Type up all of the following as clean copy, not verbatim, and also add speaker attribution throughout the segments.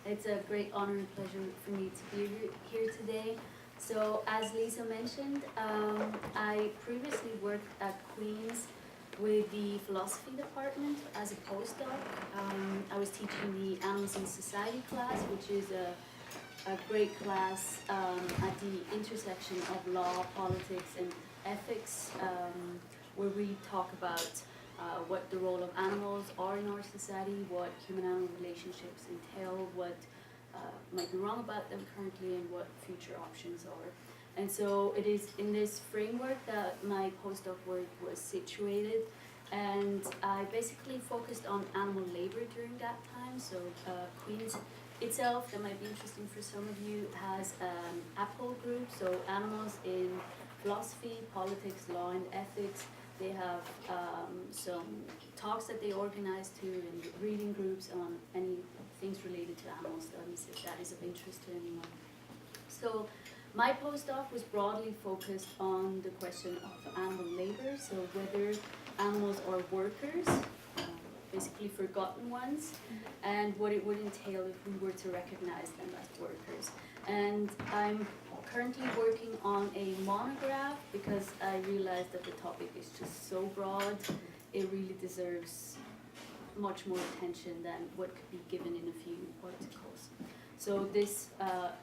Speaker 1: It's a great honor and pleasure for me to be here today. So, as Lisa mentioned, I previously worked at Queen's with the philosophy department as a postdoc. I was teaching the Animals in Society class, which is a great class at the intersection of law, politics, and ethics, where we talk about what the role of animals are in our society, what human-animal relationships entail, what might be wrong about them currently, and what future options are. And so it is in this framework that my postdoc work was situated, and I basically focused on animal labor during that time. So Queen's itself, that might be interesting for some of you, has an APOL group, so Animals in Philosophy, Politics, Law, and Ethics. They have some talks that they organize too, and reading groups on any things related to animal studies, if that is of interest to anyone. So my postdoc was broadly focused on the question of animal labor, so whether animals are workers, basically forgotten ones, and what it would entail if we were to recognize them as workers. And I'm currently working on a monograph because I realized that the topic is just so broad, it really deserves much more attention than what could be given in a few articles. So this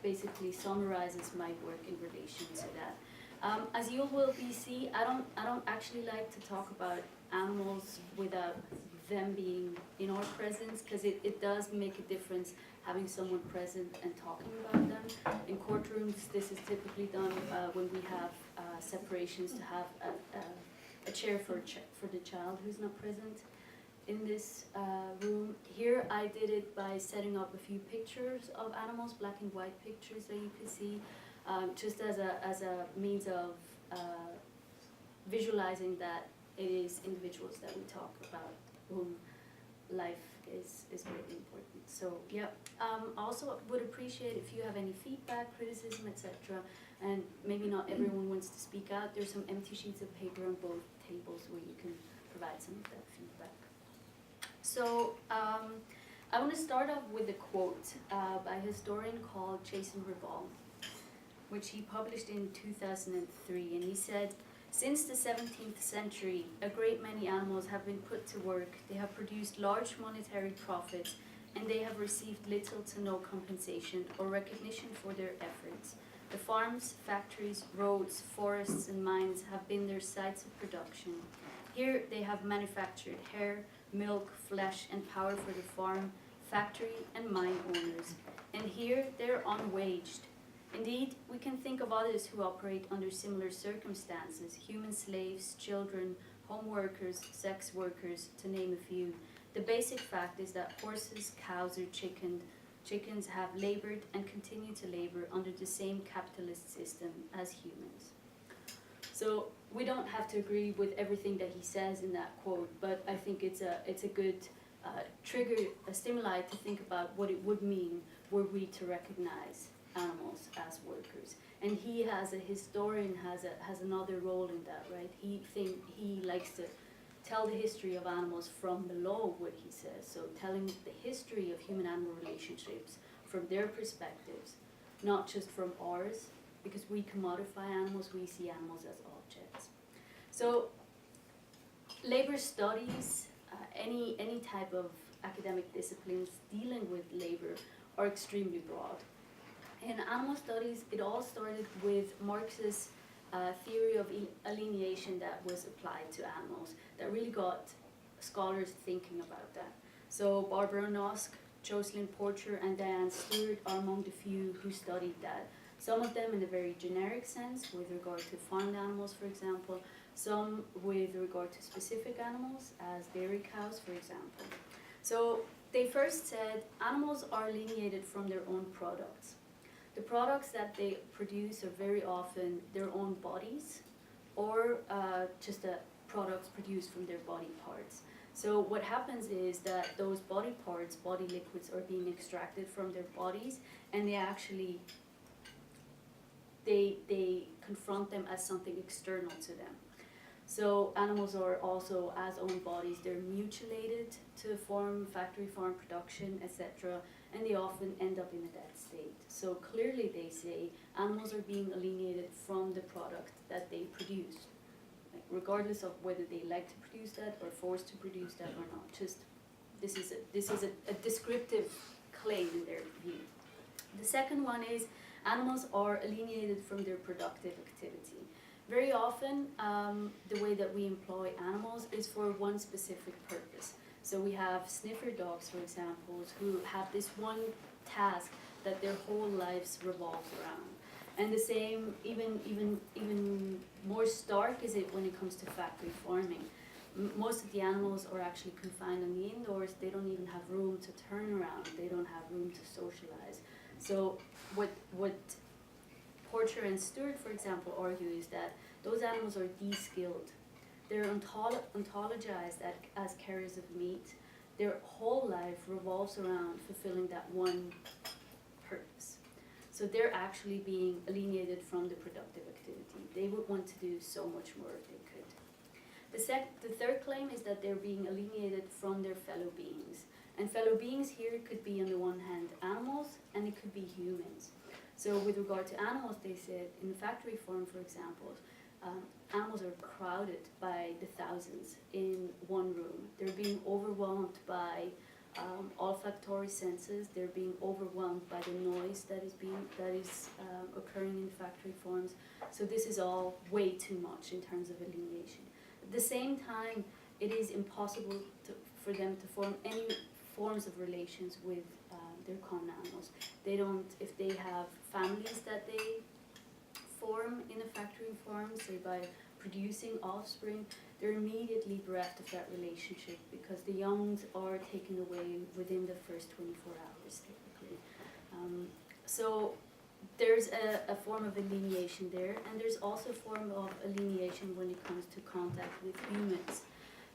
Speaker 1: basically summarizes my work in relation to that. As you will see, I don't actually like to talk about animals without them being in our presence, because it does make a difference having someone present and talking about them. In courtrooms, this is typically done when we have separations, to have a chair for the child who's not present in this room. Here I did it by setting up a few pictures of animals, black and white pictures that you can see, just as a means of visualizing that it is individuals that we talk about, whom life is greatly important. So yeah, also would appreciate if you have any feedback, criticism, etc. And maybe not everyone wants to speak out. There's some empty sheets of paper on both tables where you can provide some of that feedback. So I want to start off with a quote by a historian called Jason Righ, which he published in 2003, and he said, "Since the 17th century, a great many animals have been put to work. They have produced large monetary profits, and they have received little to no compensation or recognition for their efforts. The farms, factories, roads, forests, and mines have been their sites of production. Here they have manufactured hair, milk, flesh, and power for the farm, factory, and mine owners. And here they are unwaged. Indeed, we can think of others who operate under similar circumstances: human slaves, children, home workers, sex workers, to name a few. The basic fact is that horses, cows, or chickens have labored and continue to labor under the same capitalist system as humans." So we don't have to agree with everything that he says in that quote, but I think it's a good trigger, a stimuli to think about what it would mean were we to recognize animals as workers. And he, as a historian, has another role in that, right? He likes to tell the history of animals from below, what he says. So telling the history of human-animal relationships from their perspectives, not just from ours, because we commodify animals, we see animals as objects. So labor studies, any type of academic disciplines dealing with labor are extremely broad. In animal studies, it all started with Marx's theory of alienation that was applied to animals, that really got scholars thinking about that. So Barbara Nosk, Jocelyn Porcher, and Diane Stewart are among the few who studied that. Some of them in a very generic sense, with regard to farmed animals, for example, some with regard to specific animals, as dairy cows, for example. So they first said animals are alienated from their own products. The products that they produce are very often their own bodies, or just products produced from their body parts. So what happens is that those body parts, body liquids, are being extracted from their bodies, and they confront them as something external to them. So animals are also, as own bodies, they're mutilated to form factory farm production, etc. and they often end up in a dead state. So clearly they say animals are being alienated from the product that they produce, like, regardless of whether they like to produce that or forced to produce that or not. Just this is a descriptive claim in their view. The second one is animals are alienated from their productive activity. Very often, the way that we employ animals is for one specific purpose. So we have sniffer dogs, for example, who have this one task that their whole lives revolves around. And the same, even more stark is it when it comes to factory farming. Most of the animals are actually confined on the indoors. They don't even have room to turn around. They don't have room to socialize. So what Porter and Stewart, for example, argue is that those animals are de-skilled. They're ontologized as carriers of meat. Their whole life revolves around fulfilling that one purpose. So they're actually being alienated from the productive activity. They would want to do so much more if they could. The third claim is that they're being alienated from their fellow beings. And fellow beings here could be, on the one hand, animals, and it could be humans. So with regard to animals, they said, in the factory farm, for example, animals are crowded by the thousands in one room. They're being overwhelmed by olfactory senses. They're being overwhelmed by the noise that is occurring in factory farms. So this is all way too much in terms of alienation. At the same time, it is impossible for them to form any forms of relations with their common animals. They don't, if they have families that they form in a factory farm, say by producing offspring, they're immediately bereft of that relationship because the young are taken away within the first 24 hours, typically. So there's a form of alienation there, and there's also a form of alienation when it comes to contact with humans.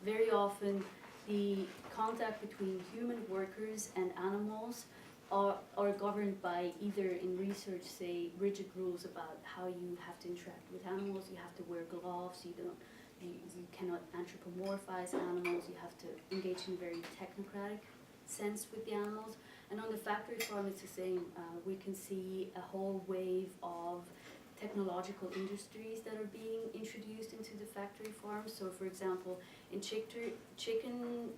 Speaker 1: Very often, the contact between human workers and animals are governed by either, in research, say, rigid rules about how you have to interact with animals. You have to wear gloves. You cannot anthropomorphize animals. You have to engage in a very technocratic sense with the animals. And on the factory farm, it's the same. We can see a whole wave of technological industries that are being introduced into the factory farms. So, for example, in chicken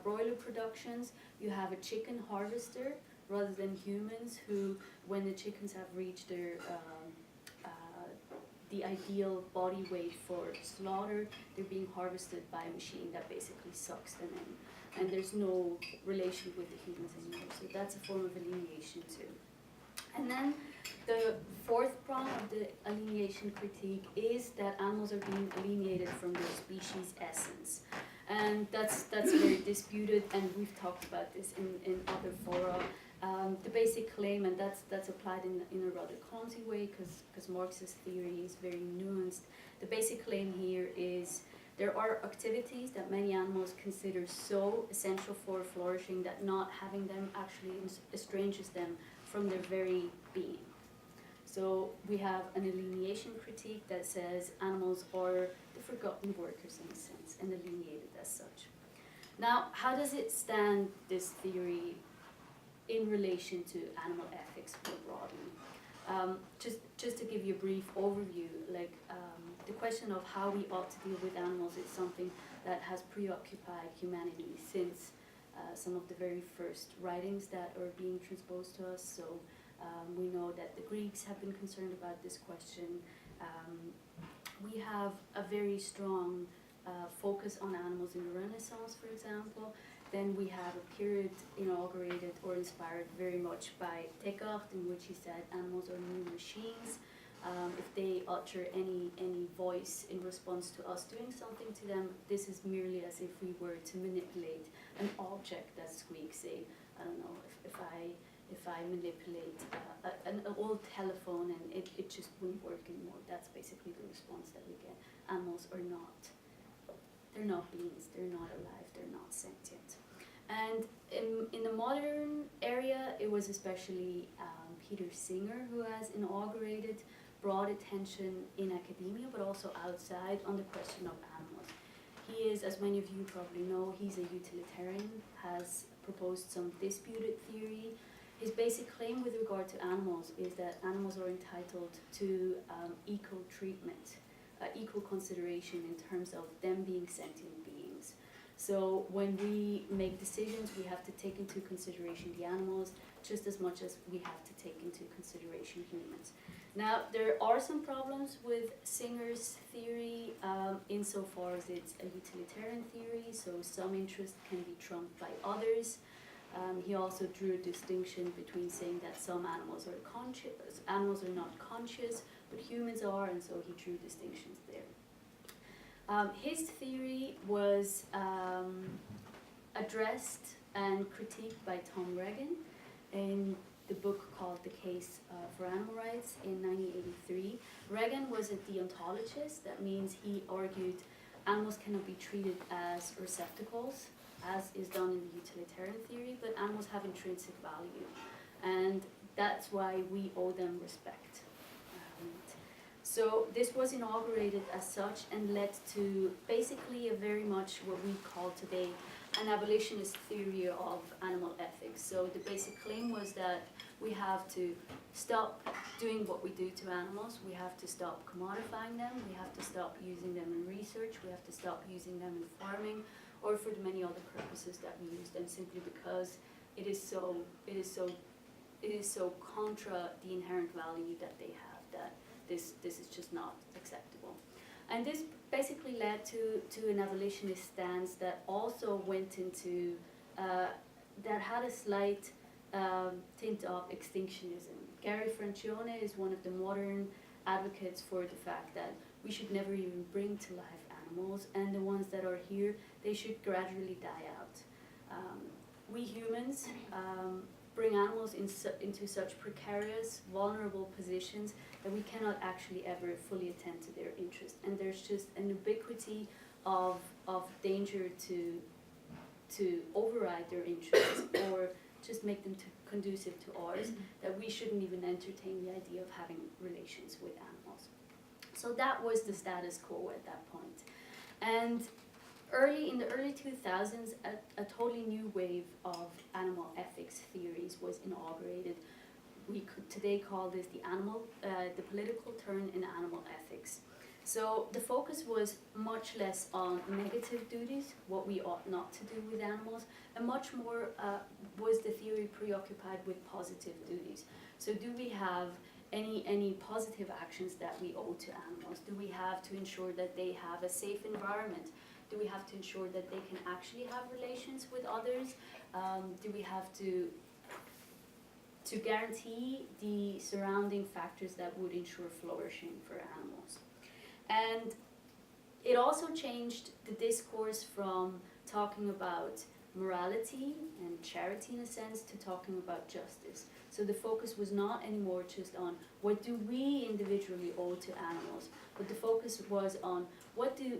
Speaker 1: broiler productions, you have a chicken harvester rather than humans who, when the chickens have reached their the ideal body weight for slaughter, they're being harvested by a machine that basically sucks them in. And there's no relation with the humans anymore. So that's a form of alienation too. And then the fourth prong of the alienation critique is that animals are being alienated from their species essence. And that's very disputed, and we've talked about this in other fora. The basic claim, and that's applied in a rather clumsy way because Marx's theory is very nuanced. The basic claim here is there are activities that many animals consider so essential for flourishing that not having them actually estranges them from their very being. So we have an alienation critique that says animals are the forgotten workers in a sense and alienated as such. Now, how does it stand, this theory, in relation to animal ethics more broadly? Just to give you a brief overview, the question of how we ought to deal with animals is something that has preoccupied humanity since some of the very first writings that are being transposed to us. So we know that the Greeks have been concerned about this question. We have a very strong focus on animals in the Renaissance, for example. Then we have a period inaugurated or inspired very much by Descartes, in which he said animals are new machines. If they utter any voice in response to us doing something to them, this is merely as if we were to manipulate an object that squeaks. Say, I don't know, if I manipulate an old telephone and it just wouldn't work anymore. That's basically the response that we get. Animals are not. They're not beings. They're not alive. They're not sentient. And in the modern area, it was especially Peter Singer who has inaugurated broad attention in academia, but also outside, on the question of animals. He is, as many of you probably know, he's a utilitarian, has proposed some disputed theory. his basic claim with regard to animals is that animals are entitled to equal treatment, equal consideration in terms of them being sentient beings. So when we make decisions, we have to take into consideration the animals just as much as we have to take into consideration humans. Now, there are some problems with Singer's theory insofar as it's a utilitarian theory, so some interest can be trumped by others. He also drew a distinction between saying that some animals are conscious, animals are not conscious, but humans are, and so he drew distinctions there. His theory was addressed and critiqued by Tom Regan in the book called The Case for Animal Rights in 1983. Regan was a deontologist. That means he argued animals cannot be treated as receptacles, as is done in the utilitarian theory, but animals have intrinsic value, and that's why we owe them respect. So this was inaugurated as such and led to basically a very much what we call today an abolitionist theory of animal ethics. So the basic claim was that we have to stop doing what we do to animals, we have to stop commodifying them, we have to stop using them in research, we have to stop using them in farming, or for the many other purposes that we use them, simply because it is so contra the inherent value that they have that this is just not acceptable. And this basically led to an abolitionist stance that also went into, that had a slight tint of extinctionism. Gary Francione is one of the modern advocates for the fact that we should never even bring to life animals, and the ones that are here, they should gradually die out. We humans bring animals into such precarious, vulnerable positions that we cannot actually ever fully attend to their interest. And there's just an ubiquity of danger to override their interests or just make them conducive to ours, that we shouldn't even entertain the idea of having relations with animals. So that was the status quo at that point. And in the early 2000s, a totally new wave of animal ethics theories was inaugurated. We could today call this the political turn in animal ethics. So the focus was much less on negative duties, what we ought not to do with animals, and much more was the theory preoccupied with positive duties. So do we have any positive actions that we owe to animals? Do we have to ensure that they have a safe environment? Do we have to ensure that they can actually have relations with others? Do we have to guarantee the surrounding factors that would ensure flourishing for animals? And it also changed the discourse from talking about morality and charity in a sense to talking about justice. So the focus was not anymore just on what do we individually owe to animals, but the focus was on what do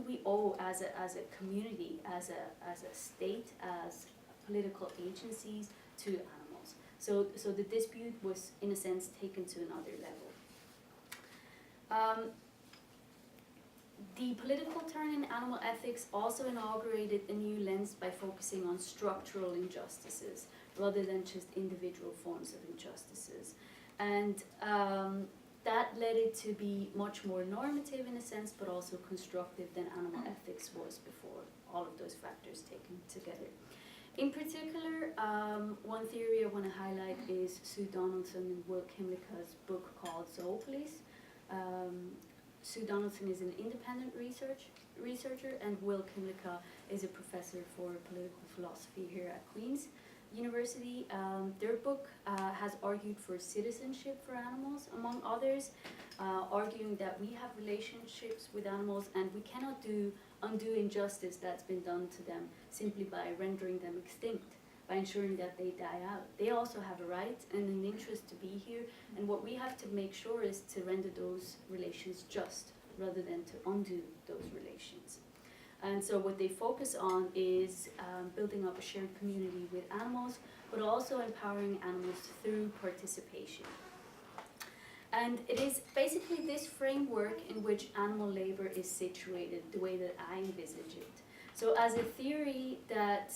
Speaker 1: we owe as a community, as a state, as political agencies to animals. So the dispute was in a sense taken to another level. The political turn in animal ethics also inaugurated a new lens by focusing on structural injustices rather than just individual forms of injustices. And that led it to be much more normative in a sense, but also constructive than animal ethics was before, all of those factors taken together. In particular, one theory I want to highlight is Sue Donaldson and Will Kymlicka's book called Zoopolis. Sue Donaldson is an independent researcher, and Will Kymlicka is a professor for political philosophy here at Queen's University. Their book has argued for citizenship for animals, among others, arguing that we have relationships with animals and we cannot undo injustice that's been done to them simply by rendering them extinct, by ensuring that they die out. They also have a right and an interest to be here, and what we have to make sure is to render those relations just rather than to undo those relations. And so what they focus on is building up a shared community with animals, but also empowering animals through participation. And it is basically this framework in which animal labor is situated, the way that I envisage it. So as a theory that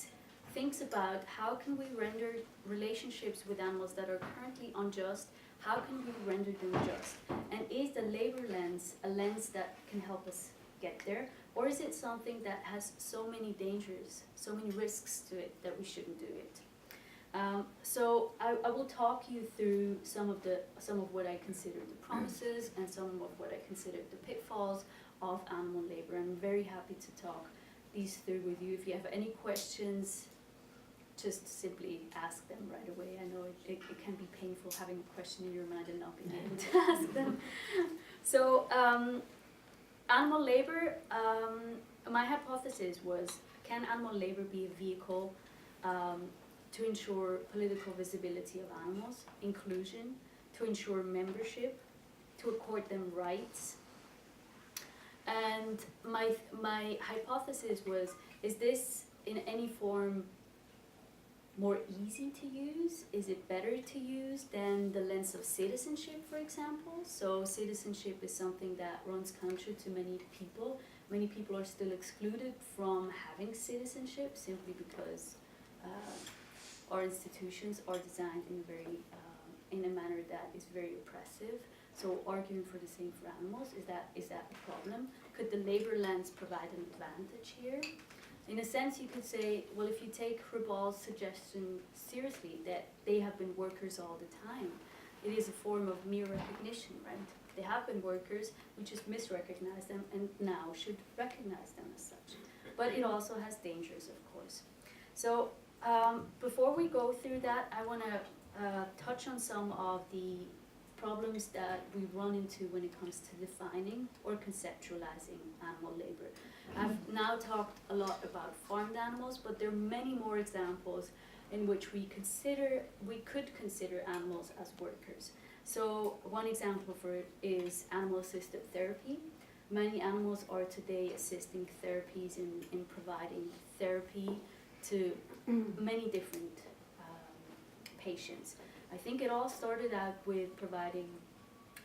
Speaker 1: thinks about how can we render relationships with animals that are currently unjust, how can we render them just? And is the labor lens a lens that can help us get there? Or is it something that has so many dangers, so many risks to it that we shouldn't do it? So I will talk you through some of what I consider the promises and some of what I consider the pitfalls of animal labor. I'm very happy to talk these through with you. If you have any questions, just simply ask them right away. I know it can be painful having a question in your mind and not being able to ask them. So animal labor, my hypothesis was, can animal labor be a vehicle to ensure political visibility of animals, inclusion, to ensure membership, to accord them rights? And my hypothesis was, is this in any form more easy to use? Is it better to use than the lens of citizenship, for example? So citizenship is something that runs counter to many people. Many people are still excluded from having citizenship simply because our institutions are designed in a manner that is very oppressive. So arguing for the same for animals, is that a problem? Could the labor lens provide an advantage here? In a sense, you could say, well, if you take Righ's suggestion seriously, that they have been workers all the time, it is a form of mere recognition, right? They have been workers, we just misrecognize them and now should recognize them as such. But it also has dangers, of course. So before we go through that, I want to touch on some of the problems that we run into when it comes to defining or conceptualizing animal labor. I've now talked a lot about farmed animals, but there are many more examples in which we could consider animals as workers. So one example for it is animal-assisted therapy. Many animals are today assisting therapies in providing therapy to many different patients. I think it all started out with providing,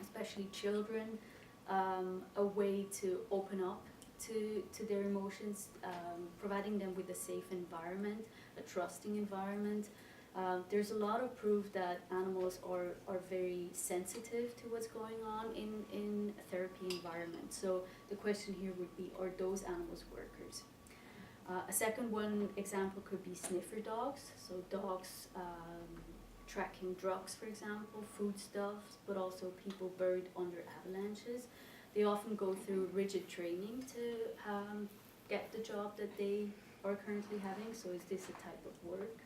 Speaker 1: especially children, a way to open up to their emotions, providing them with a safe environment, a trusting environment. There's a lot of proof that animals are very sensitive to what's going on in a therapy environment. So the question here would be, are those animals workers? A second one example could be sniffer dogs. So dogs tracking drugs, for example, foodstuffs, but also people buried under avalanches. They often go through rigid training to get the job that they are currently having. So is this a type of work?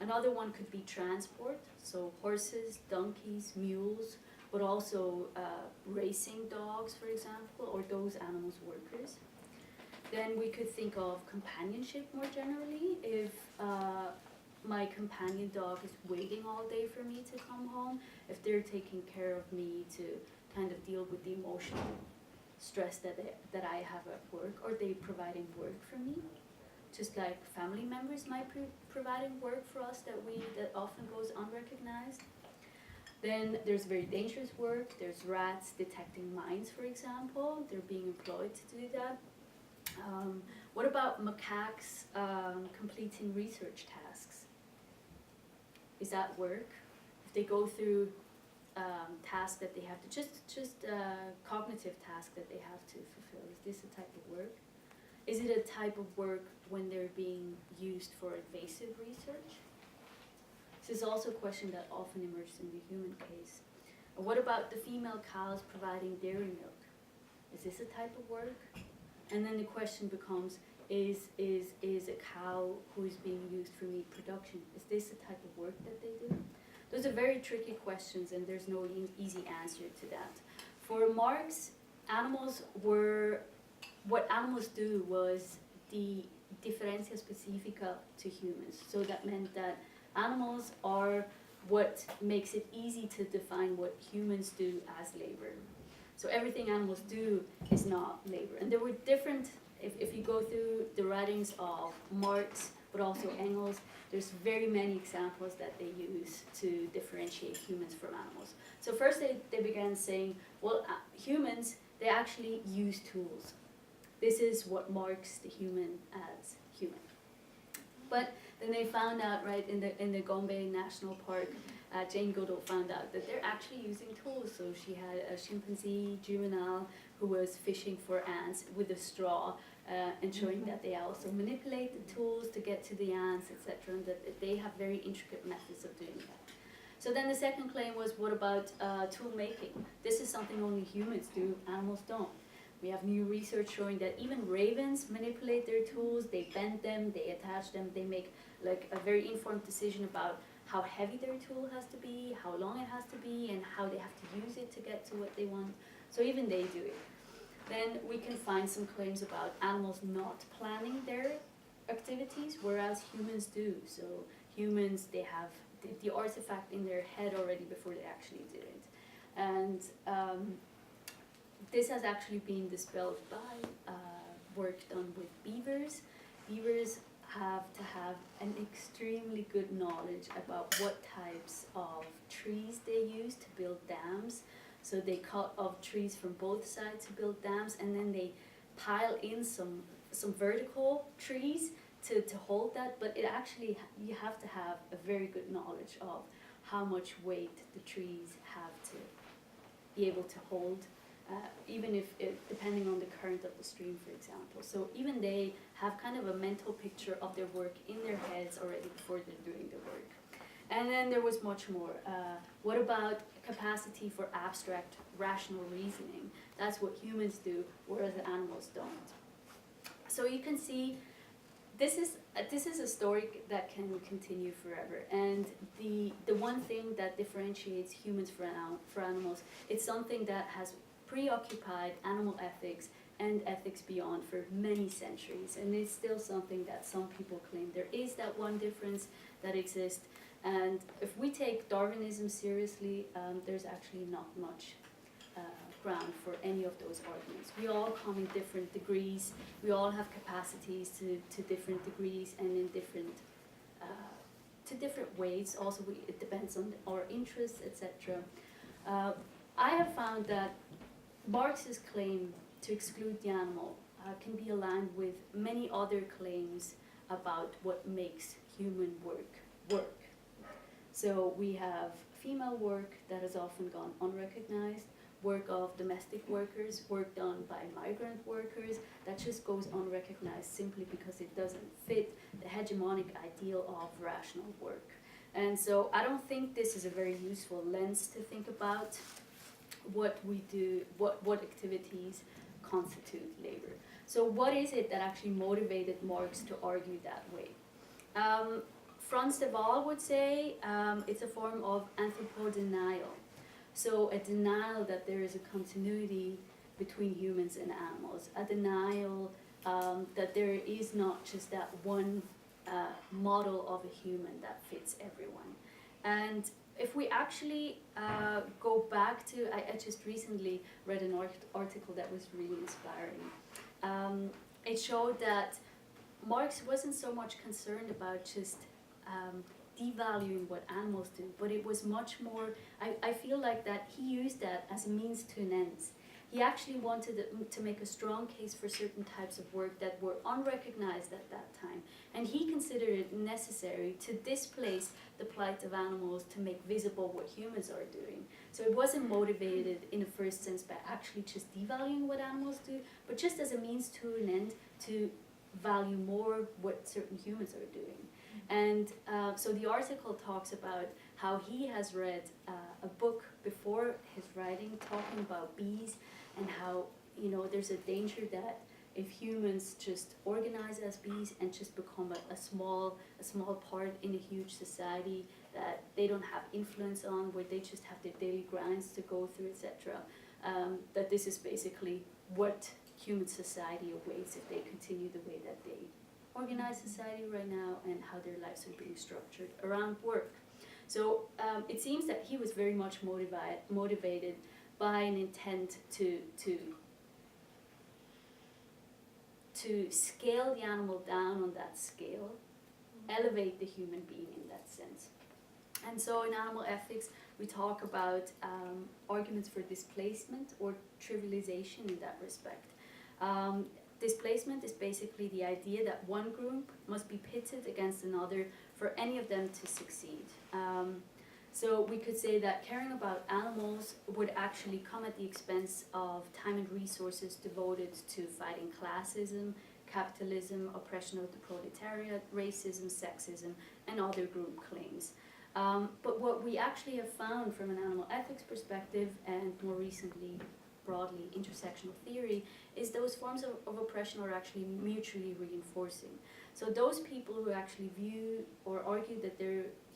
Speaker 1: Another one could be transport. So horses, donkeys, mules, but also racing dogs, for example, or those animals workers. Then we could think of companionship more generally. If my companion dog is waiting all day for me to come home, if they're taking care of me to kind of deal with the emotional stress that I have at work, or they providing work for me, just like family members might be providing work for us that often goes unrecognized. Then there's very dangerous work. There's rats detecting mines, for example. They're being employed to do that. What about macaques completing research tasks? Is that work? If they go through tasks that they have to, just cognitive tasks that they have to fulfill, is this a type of work? Is it a type of work when they're being used for invasive research? This is also a question that often emerges in the human case. What about the female cows providing dairy milk? Is this a type of work? And then the question becomes, is a cow who is being used for meat production, is this the type of work that they do? Those are very tricky questions, and there's no easy answer to that. For Marx, what animals do was the differentia specifica to humans. So that meant that animals are what makes it easy to define what humans do as labor. So everything animals do is not labor. And there were different, if you go through the writings of Marx, but also Engels, there's very many examples that they use to differentiate humans from animals. So first they began saying, well, humans, they actually use tools. This is what marks the human as human. But Then they found out, right, in the Gombe National Park, Jane Goodall found out that they're actually using tools. So she had a chimpanzee juvenile who was fishing for ants with a straw, ensuring that they also manipulate the tools to get to the ants, etc., and that they have very intricate methods of doing that. So then the second claim was, what about tool making? This is something only humans do, animals don't. We have new research showing that even ravens manipulate their tools, they bend them, they attach them, they make like a very informed decision about how heavy their tool has to be, how long it has to be, and how they have to use it to get to what they want. So even they do it. Then we can find some claims about animals not planning their activities, whereas humans do. So humans, they have the artifact in their head already before they actually do it. And this has actually been dispelled by work done with beavers. Beavers have to have an extremely good knowledge about what types of trees they use to build dams. So they cut off trees from both sides to build dams, and then they pile in some vertical trees to hold that. But it actually, you have to have a very good knowledge of how much weight the trees have to be able to hold, even if depending on the current of the stream, for example. So even they have kind of a mental picture of their work in their heads already before they're doing the work. And then there was much more. What about capacity for abstract rational reasoning? That's what humans do, whereas the animals don't. So you can see this is a story that can continue forever. And the one thing that differentiates humans for animals, it's something that has preoccupied animal ethics and ethics beyond for many centuries. And it's still something that some people claim there is that one difference that exists. And if we take Darwinism seriously, there's actually not much ground for any of those arguments. We all come in different degrees. We all have capacities to different degrees and in different to different ways. Also, it depends on our interests, etc. I have found that Marx's claim to exclude the animal can be aligned with many other claims about what makes human work. So we have female work that has often gone unrecognized, work of domestic workers, work done by migrant workers, that just goes unrecognized simply because it doesn't fit the hegemonic ideal of rational work. And so I don't think this is a very useful lens to think about what we do, what activities constitute labor. So what is it that actually motivated Marx to argue that way? Franz de Waal would say it's a form of anthropodenial. So a denial that there is a continuity between humans and animals, a denial that there is not just that one model of a human that fits everyone. And if we actually go back to, I just recently read an article that was really inspiring. It showed that Marx wasn't so much concerned about just devaluing what animals do, but it was much more, I feel like that he used that as a means to an end. He actually wanted to make a strong case for certain types of work that were unrecognized at that time. And he considered it necessary to displace the plight of animals to make visible what humans are doing. So it wasn't motivated in the first sense by actually just devaluing what animals do, but just as a means to an end to value more what certain humans are doing. And so the article talks about how he has read a book before his writing talking about bees and how, you know, there's a danger that if humans just organize as bees and just become a small part in a huge society that they don't have influence on, where they just have their daily grinds to go through, etc., that this is basically what human society awaits if they continue the way that they organize society right now and how their lives are being structured around work. So it seems that he was very much motivated by an intent to scale the animal down on that scale, elevate the human being in that sense. And so in animal ethics, we talk about arguments for displacement or trivialization in that respect. displacement is basically the idea that one group must be pitted against another for any of them to succeed. So we could say that caring about animals would actually come at the expense of time and resources devoted to fighting classism, capitalism, oppression of the proletariat, racism, sexism, and other group claims. But what we actually have found from an animal ethics perspective, and more recently, broadly, intersectional theory, is those forms of oppression are actually mutually reinforcing. So those people who actually view or argue that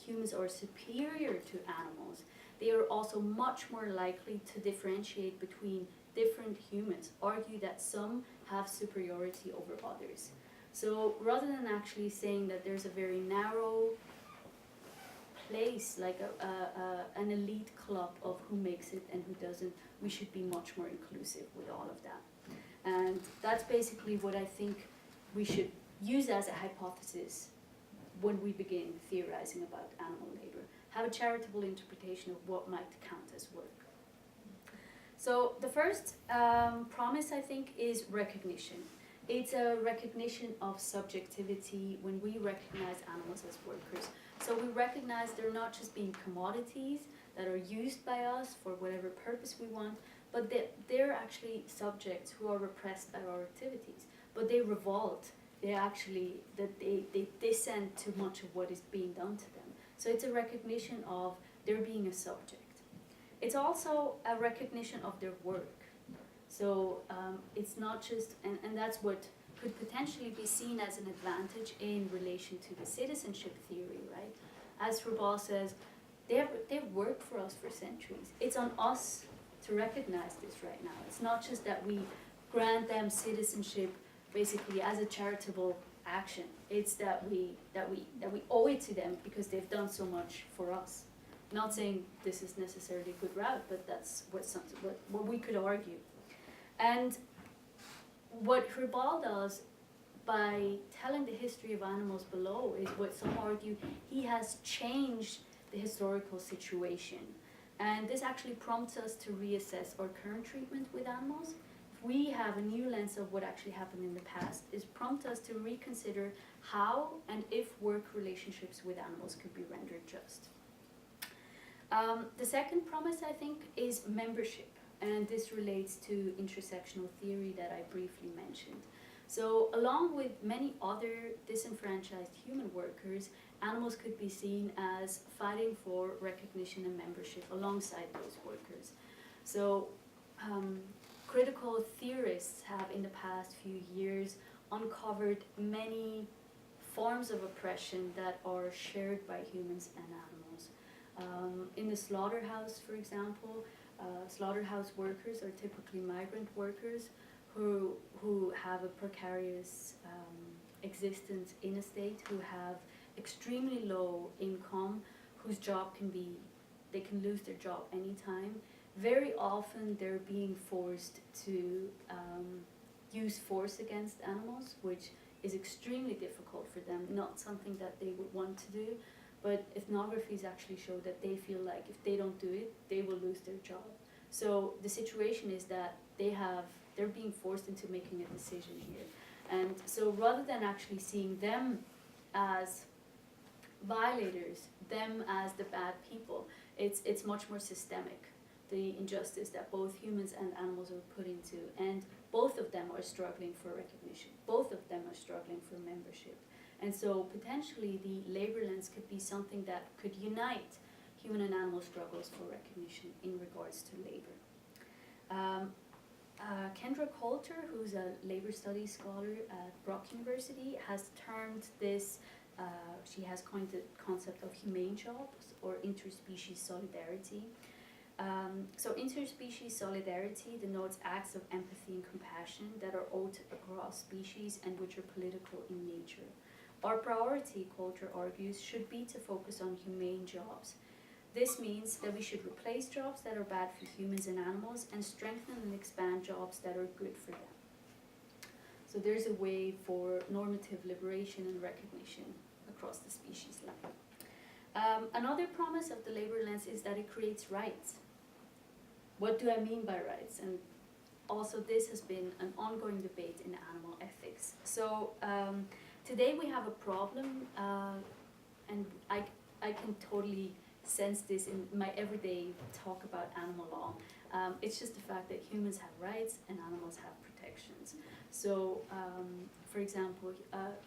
Speaker 1: humans are superior to animals, they are also much more likely to differentiate between different humans, argue that some have superiority over others. So rather than actually saying that there's a very narrow place, like an elite club of who makes it and who doesn't, we should be much more inclusive with all of that. And that's basically what I think we should use as a hypothesis when we begin theorizing about animal labor. Have a charitable interpretation of what might count as work. So the first promise, I think, is recognition. It's a recognition of subjectivity when we recognize animals as workers. So we recognize they're not just being commodities that are used by us for whatever purpose we want, but they're actually subjects who are repressed by our activities. But they revolt. They dissent to much of what is being done to them. So it's a recognition of their being a subject. It's also a recognition of their work. So it's not just, and that's what could potentially be seen as an advantage in relation to the citizenship theory, right? As Righ says, they've worked for us for centuries. It's on us to recognize this right now. It's not just that we grant them citizenship basically as a charitable action. It's that we owe it to them because they've done so much for us. Not saying this is necessarily a good route, but that's what we could argue. And what Righ does by telling the history of animals below is what some argue he has changed the historical situation. And this actually prompts us to reassess our current treatment with animals. If we have a new lens of what actually happened in the past, it prompts us to reconsider how and if work relationships with animals could be rendered just. The second promise, I think, is membership. And this relates to intersectional theory that I briefly mentioned. So along with many other disenfranchised human workers, animals could be seen as fighting for recognition and membership alongside those workers. So critical theorists have in the past few years uncovered many forms of oppression that are shared by humans and animals. In the slaughterhouse, for example, slaughterhouse workers are typically migrant workers who have a precarious existence in a state, who have extremely low income, whose job they can lose their job anytime. Very often they're being forced to use force against animals, which is extremely difficult for them, not something that they would want to do. But ethnographies actually show that they feel like if they don't do it, they will lose their job. So the situation is that they're being forced into making a decision here. And so rather than actually seeing them as violators, them as the bad people, it's much more systemic, the injustice that both humans and animals are put into. And both of them are struggling for recognition. Both of them are struggling for membership. And so potentially the labor lens could be something that could unite human and animal struggles for recognition in regards to labor. Kendra Coulter, who's a labor studies scholar at Brock University, has termed this, she has coined the concept of humane jobs or interspecies solidarity. So interspecies solidarity denotes acts of empathy and compassion that are owed across species and which are political in nature. Our priority, Coulter argues, should be to focus on humane jobs. This means that we should replace jobs that are bad for humans and animals and strengthen and expand jobs that are good for them. So there's a way for normative liberation and recognition across the species line. Another promise of the labor lens is that it creates rights. What do I mean by rights? And also this has been an ongoing debate in animal ethics. So today we have a problem, and I can totally sense this in my everyday talk about animal law. It's just the fact that humans have rights and animals have protections. So, for example,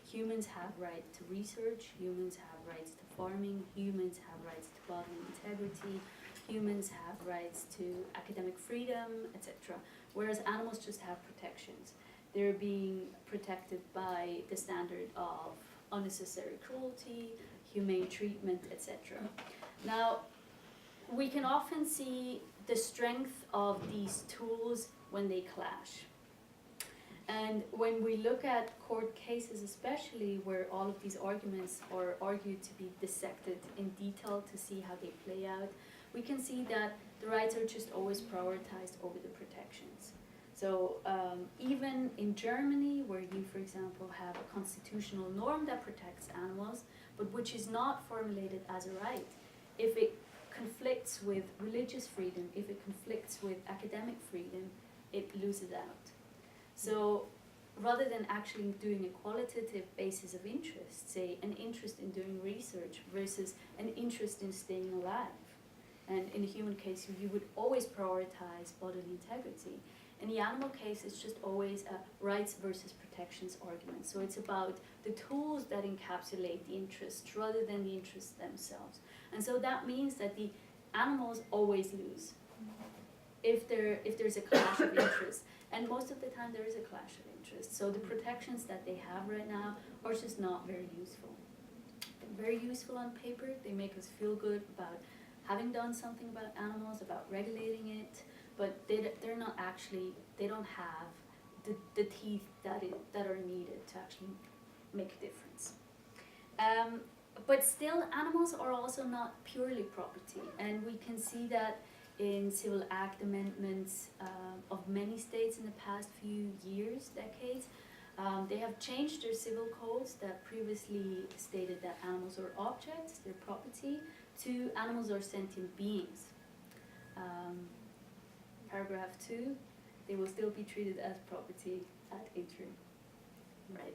Speaker 1: humans have right to research, humans have rights to farming, humans have rights to bodily integrity, humans have rights to academic freedom, etc. Whereas animals just have protections. They're being protected by the standard of unnecessary cruelty, humane treatment, etc. Now, we can often see the strength of these tools when they clash. And when we look at court cases, especially where all of these arguments are argued to be dissected in detail to see how they play out, we can see that the rights are just always prioritized over the protections. So even in Germany, where you, for example, have a constitutional norm that protects animals, but which is not formulated as a right, if it conflicts with religious freedom, if it conflicts with academic freedom, it loses out. So rather than actually doing a qualitative basis of interest, say an interest in doing research versus an interest in staying alive, and in the human case you would always prioritize bodily integrity. In the animal case, it's just always a rights versus protections argument. So it's about the tools that encapsulate the interests rather than the interests themselves. And so that means that the animals always lose if there's a clash of interest. And most of the time there is a clash of interest. So the protections that they have right now are just not very useful. They're very useful on paper. They make us feel good about having done something about animals, about regulating it, but they're not actually, they don't have the teeth that are needed to actually make a difference. But still, animals are also not purely property, and we can see that in Civil Act amendments of many states in the past few years, decades. They have changed their civil codes that previously stated that animals are objects, they're property, to animals are sentient beings. Paragraph 2, they will still be treated as property ad interim, right?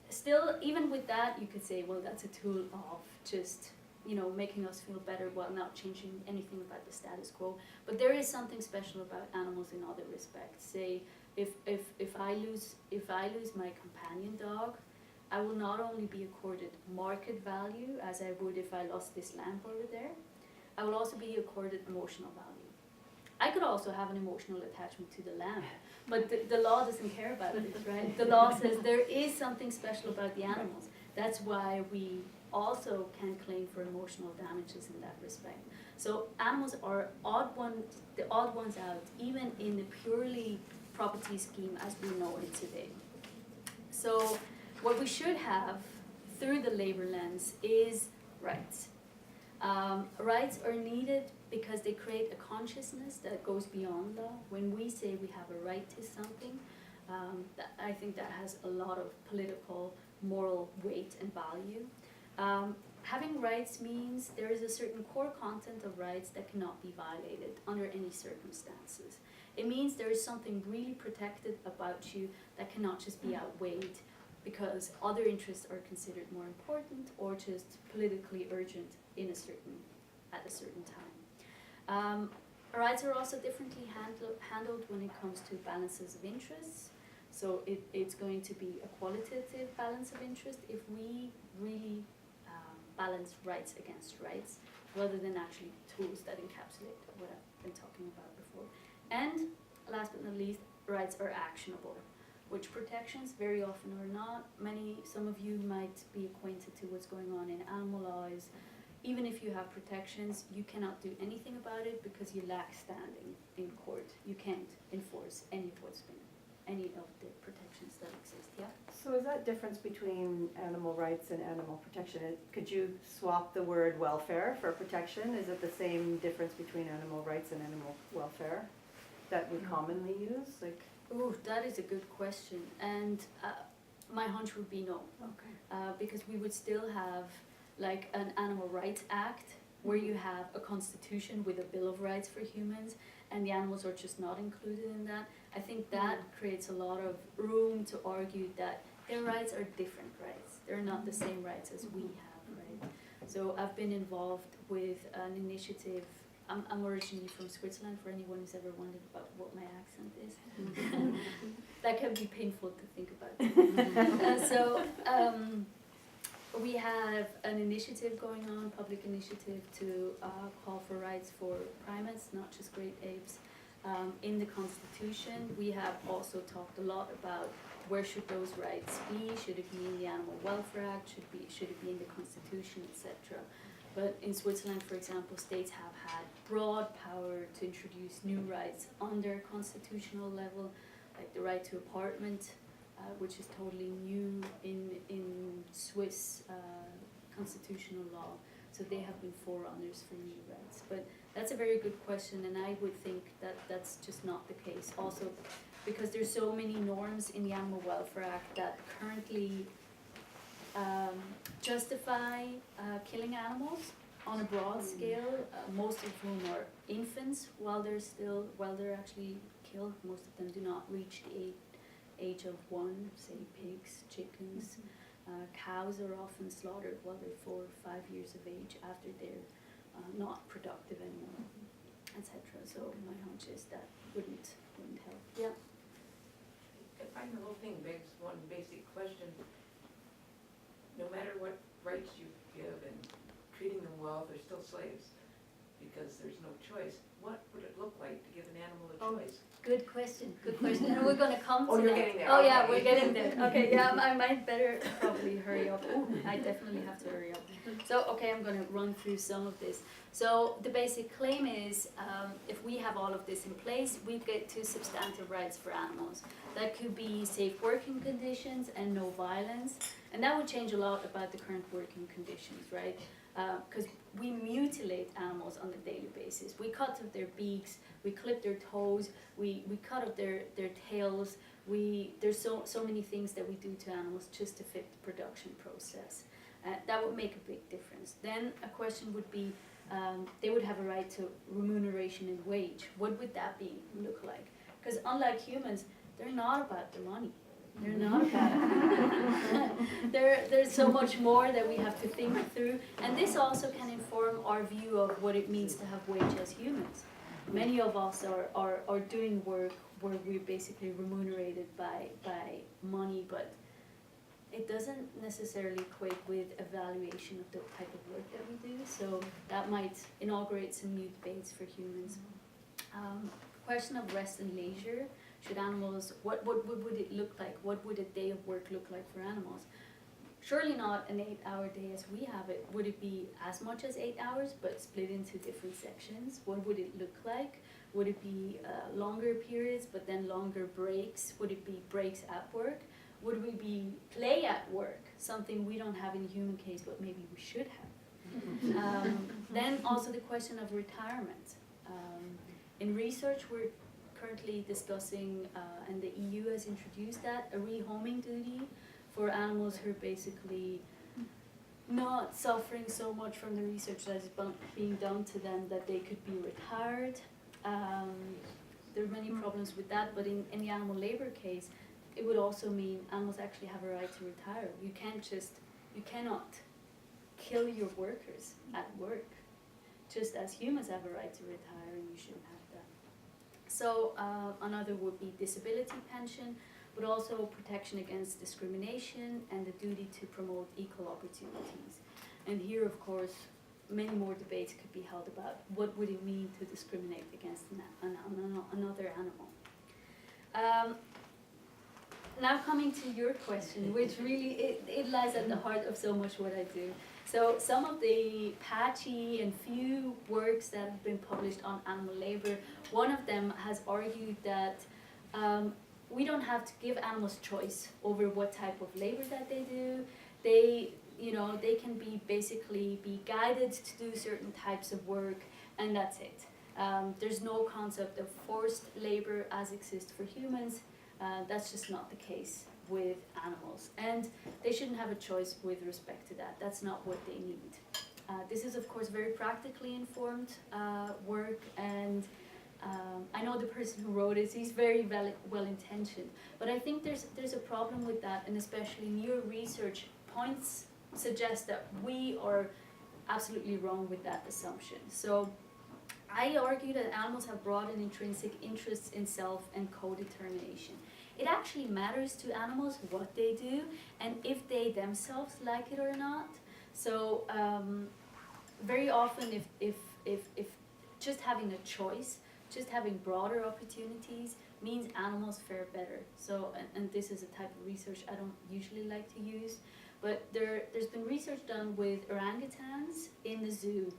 Speaker 1: Still, even with that, you could say, well, that's a tool of just, making us feel better while not changing anything about the status quo. But there is something special about animals in other respects. Say, if I lose my companion dog, I will not only be accorded market value as I would if I lost this lamp over there, I will also be accorded emotional value. I could also have an emotional attachment to the lamp, but the law doesn't care about this, right? The law says there is something special about the animals. That's why we also can claim for emotional damages in that respect. So animals are the odd ones out, even in the purely property scheme as we know it today. So what we should have through the labor lens is rights. Rights are needed because they create a consciousness that goes beyond law. When we say we have a right to something, I think that has a lot of political, moral weight and value. Having rights means there is a certain core content of rights that cannot be violated under any circumstances. It means there is something really protected about you that cannot just be outweighed because other interests are considered more important or just politically urgent at a certain time. Rights are also differently handled when it comes to balances of interests. So it's going to be a qualitative balance of interest if we really balance rights against rights rather than actually tools that encapsulate what I've been talking about before. And last but not least, rights are actionable, which protections very often are not. Some of you might be acquainted to what's going on in animal laws. Even if you have protections, you cannot do anything about it because you lack standing in court. You can't enforce any of the protections that exist, yeah?
Speaker 2: So is that difference between animal rights and animal protection? Could you swap the word welfare for protection? Is it the same difference between animal rights and animal welfare that we commonly use?
Speaker 1: Ooh, that is a good question. And my hunch would be no.
Speaker 2: Okay.
Speaker 1: Because we would still have like an Animal Rights Act where you have a constitution with a Bill of Rights for humans, and the animals are just not included in that. I think that creates a lot of room to argue that their rights are different rights. They're not the same rights as we have, right? So I've been involved with an initiative. I'm originally from Switzerland, for anyone who's ever wondered about what my accent is. That can be painful to think about. We have an initiative going on, public initiative, to call for rights for primates, not just great apes. In the Constitution, we have also talked a lot about where should those rights be. Should it be in the Animal Welfare Act? Should it be in the Constitution, etc. But in Switzerland, for example, states have had broad power to introduce new rights on their constitutional level, like the right to apartment, which is totally new in Swiss constitutional law. So they have been forerunners for new rights. But that's a very good question, and I would think that that's just not the case. Also, because there's so many norms in the Animal Welfare Act that currently justify killing animals on a broad scale, most of whom are infants while they're actually killed. Most of them do not reach the age of 1, say pigs, chickens. Cows are often slaughtered while they're 4 or 5 years of age after they're not productive anymore, etc. So my hunch is that wouldn't help. Yeah.
Speaker 3: I find the whole thing begs one basic question. No matter what rights you give and treating them well, they're still slaves because there's no choice. What would it look like to give an animal a choice?
Speaker 1: Good question, and we're going to come to
Speaker 3: Oh, you're
Speaker 1: that.
Speaker 3: getting there.
Speaker 1: Oh
Speaker 3: okay.
Speaker 1: yeah, we're getting there. Okay, yeah, I might better probably hurry up. I definitely have to hurry up. So, okay, I'm going to run through some of this. So the basic claim is, if we have all of this in place, we get to substantive rights for animals. That could be safe working conditions and no violence, and that would change a lot about the current working conditions, right? Because we mutilate animals on a daily basis. We cut off their beaks, we clip their toes, we cut off their tails. There's so many things that we do to animals just to fit the production process. That would make a big difference. Then a question would be, they would have a right to remuneration and wage. What would that look like? Because unlike humans, they're not about the money. They're not about it. There's so much more that we have to think through, and this also can inform our view of what it means to have wage as humans. Many of us are doing work where we're basically remunerated by money, but it doesn't necessarily equate with evaluation of the type of work that we do, so that might inaugurate some new debates for humans. Question of rest and leisure. Should animals, what would it look like? What would a day of work look like for animals? Surely not an 8-hour day as we have it. Would it be as much as 8 hours, but split into different sections? What would it look like? Would it be longer periods, but then longer breaks? Would it be breaks at work? Would we be play at work? Something we don't have in the human case, but maybe we should have. Then also the question of retirement. In research, we're currently discussing, and the EU has introduced that, a rehoming duty for animals who are basically not suffering so much from the research that is being done to them that they could be retired. There are many problems with that, but in the animal labor case, it would also mean animals actually have a right to retire. You cannot kill your workers at work, just as humans have a right to retire, and you shouldn't have that. So another would be disability pension, but also protection against discrimination and the duty to promote equal opportunities. And here, of course, many more debates could be held about what would it mean to discriminate against another animal. Now coming to your question, which really, it lies at the heart of so much what I do. So some of the patchy and few works that have been published on animal labor, one of them has argued that we don't have to give animals choice over what type of labor that they do. They can basically be guided to do certain types of work, and that's it. There's no concept of forced labor as exists for humans. That's just not the case with animals, and they shouldn't have a choice with respect to that. That's not what they need. This is of course very practically informed work, and I know the person who wrote it, he's very well-intentioned, but I think there's a problem with that, and especially newer research points suggest that we are absolutely wrong with that assumption. So I argue that animals have broad and intrinsic interests in self and co-determination. It actually matters to animals what they do and if they themselves like it or not. So very often if just having a choice, just having broader opportunities means animals fare better. So, and this is a type of research I don't usually like to use, but there's been research done with orangutans in the zoo,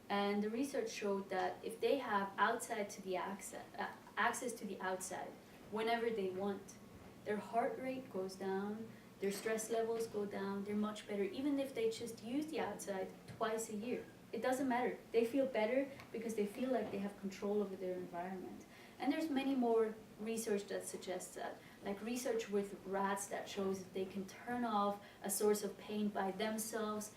Speaker 1: and the research showed that if they have access to the outside whenever they want, their heart rate goes down, their stress levels go down, they're much better, even if they just use the outside twice a year. It doesn't matter. They feel better because they feel like they have control over their environment. And there's many more research that suggests that, like research with rats that shows that they can turn off a source of pain by themselves.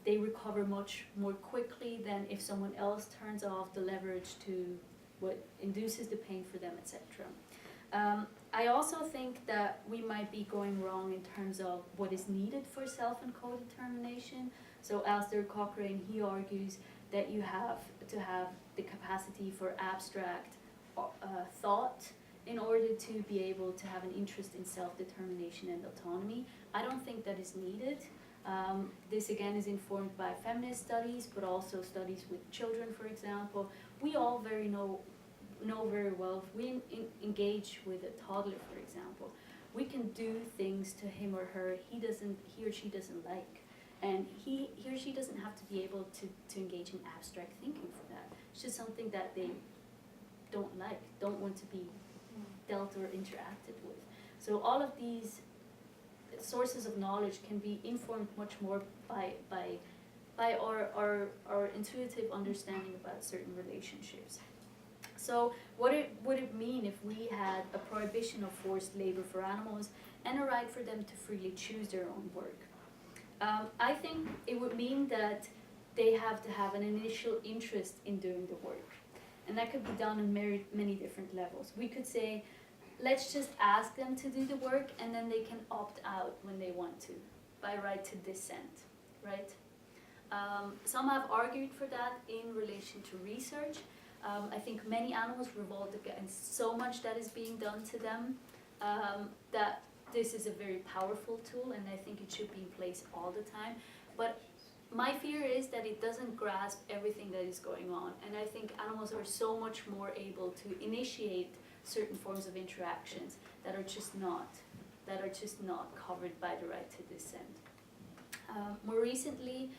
Speaker 1: They recover much more quickly than if someone else turns off the leverage to what induces the pain for them, etc. I also think that we might be going wrong in terms of what is needed for self and co-determination. So Alistair Cochrane, he argues that you have to have the capacity for abstract thought in order to be able to have an interest in self-determination and autonomy. I don't think that is needed. This again is informed by feminist studies, but also studies with children, for example. We all know very well, if we engage with a toddler, for example, we can do things to him or her he or she doesn't like. And he or she doesn't have to be able to engage in abstract thinking for that. It's just something that they don't like, don't want to be dealt or interacted with. So all of these sources of knowledge can be informed much more by our intuitive understanding about certain relationships. So what would it mean if we had a prohibition of forced labor for animals and a right for them to freely choose their own work? I think it would mean that they have to have an initial interest in doing the work. And that could be done on many different levels. We could say, let's just ask them to do the work and then they can opt out when they want to, by right to dissent, right? Some have argued for that in relation to research. I think many animals revolt against so much that is being done to them that this is a very powerful tool, and I think it should be in place all the time. But my fear is that it doesn't grasp everything that is going on, and I think animals are so much more able to initiate certain forms of interactions that are just not covered by the right to dissent. More recently,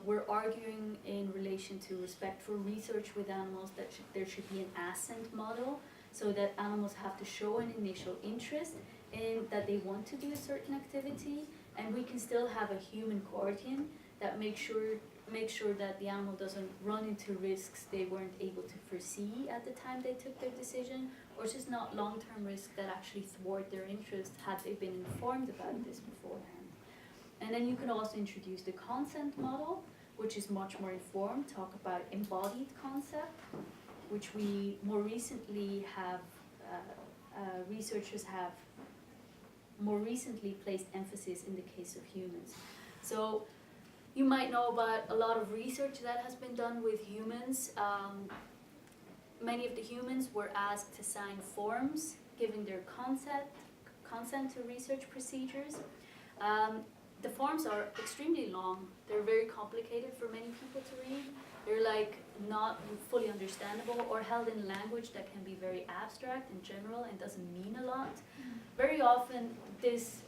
Speaker 1: we're arguing in relation to respect for research with animals that there should be an assent model, so that animals have to show an initial interest in that they want to do a certain activity, and we can still have a human guardian that makes sure that the animal doesn't run into risks they weren't able to foresee at the time they took their decision, or just not long-term risks that actually thwart their interest had they been informed about this beforehand. And then you can also introduce the consent model, which is much more informed, talk about embodied concept, which we more recently have, researchers have more recently placed emphasis in the case of humans. So you might know about a lot of research that has been done with humans. Many of the humans were asked to sign forms giving their consent to research procedures. The forms are extremely long. They're very complicated for many people to read. They're like not fully understandable or held in language that can be very abstract and general and doesn't mean a lot. Very often this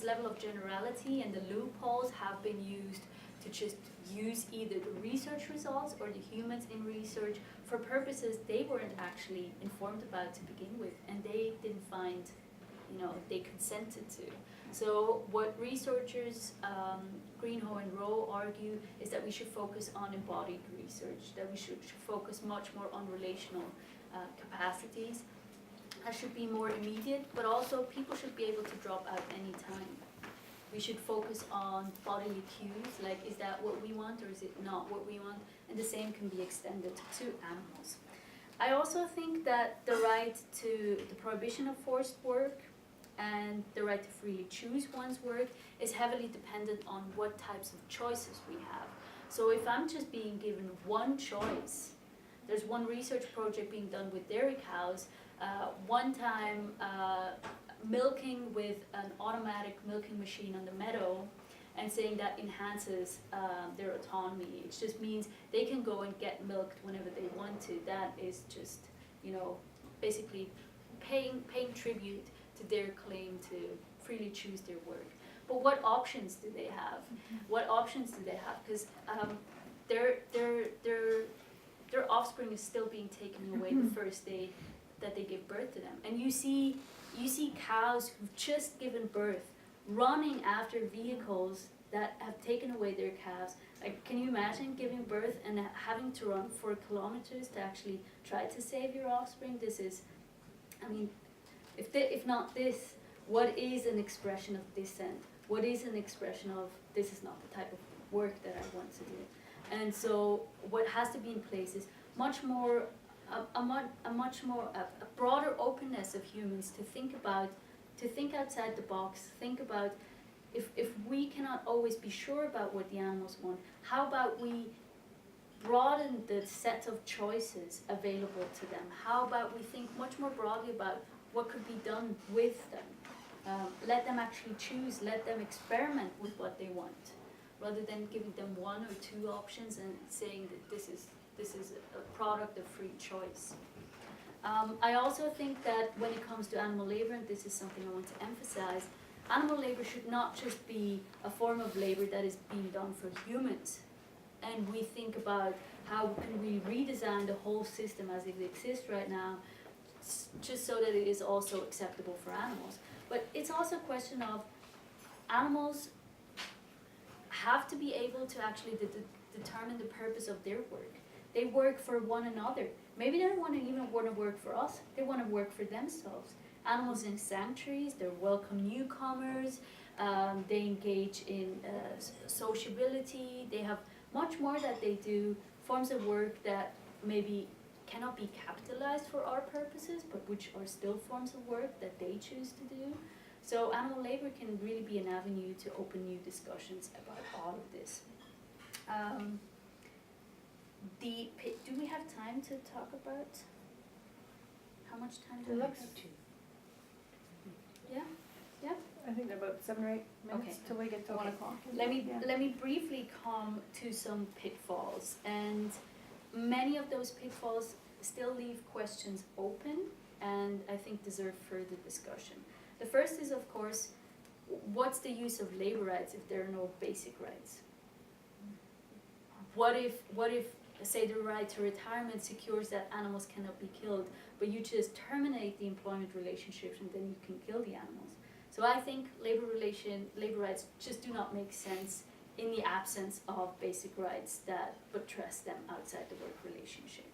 Speaker 1: level of generality and the loopholes have been used to just use either the research results or the humans in research for purposes they weren't actually informed about to begin with, and they didn't find, they consented to. So what researchers Greenhow and Rowe argue is that we should focus on embodied research, that we should focus much more on relational capacities. That should be more immediate, but also people should be able to drop out any time. we should focus on bodily cues, like is that what we want or is it not what we want, and the same can be extended to animals. I also think that the right to the prohibition of forced work and the right to freely choose one's work is heavily dependent on what types of choices we have. So if I'm just being given one choice, there's one research project being done with dairy cows, one time milking with an automatic milking machine on the meadow, and saying that enhances their autonomy. It just means they can go and get milked whenever they want to. That is just, basically paying tribute to their claim to freely choose their work. But what options do they have? What options do they have? Because their offspring is still being taken away the first day that they give birth to them. And you see cows who've just given birth running after vehicles that have taken away their calves. Like, can you imagine giving birth and having to run 4 kilometers to actually try to save your offspring? This is, if not this, what is an expression of dissent? What is an expression of this is not the type of work that I want to do? And so what has to be in place is much more, a broader openness of humans to think outside the box, think about if we cannot always be sure about what the animals want, how about we broaden the set of choices available to them? How about we think much more broadly about what could be done with them? Let them actually choose, let them experiment with what they want, rather than giving them 1 or 2 options and saying that this is a product of free choice. I also think that when it comes to animal labor, and this is something I want to emphasize, animal labor should not just be a form of labor that is being done for humans. And we think about how can we redesign the whole system as it exists right now, just so that it is also acceptable for animals. But it's also a question of animals have to be able to actually determine the purpose of their work. They work for one another. Maybe they don't even want to work for us. They want to work for themselves. Animals in sanctuaries, they're welcome newcomers. They engage in sociability. They have much more that they do, forms of work that maybe cannot be capitalized for our purposes, but which are still forms of work that they choose to do. So animal labor can really be an avenue to open new discussions about all of this. Do we have time to talk about how much time do we have? Yeah?
Speaker 2: I think they're about 7 or 8 minutes
Speaker 1: Okay.
Speaker 2: till we get to
Speaker 1: Okay.
Speaker 2: 1 o'clock.
Speaker 1: Let me briefly come to some pitfalls, and many of those pitfalls still leave questions open and I think deserve further discussion. The first is, of course, what's the use of labor rights if there are no basic rights? What if say the right to retirement secures that animals cannot be killed, but you just terminate the employment relationships and then you can kill the animals? So I think labor rights just do not make sense in the absence of basic rights that buttress them outside the work relationship.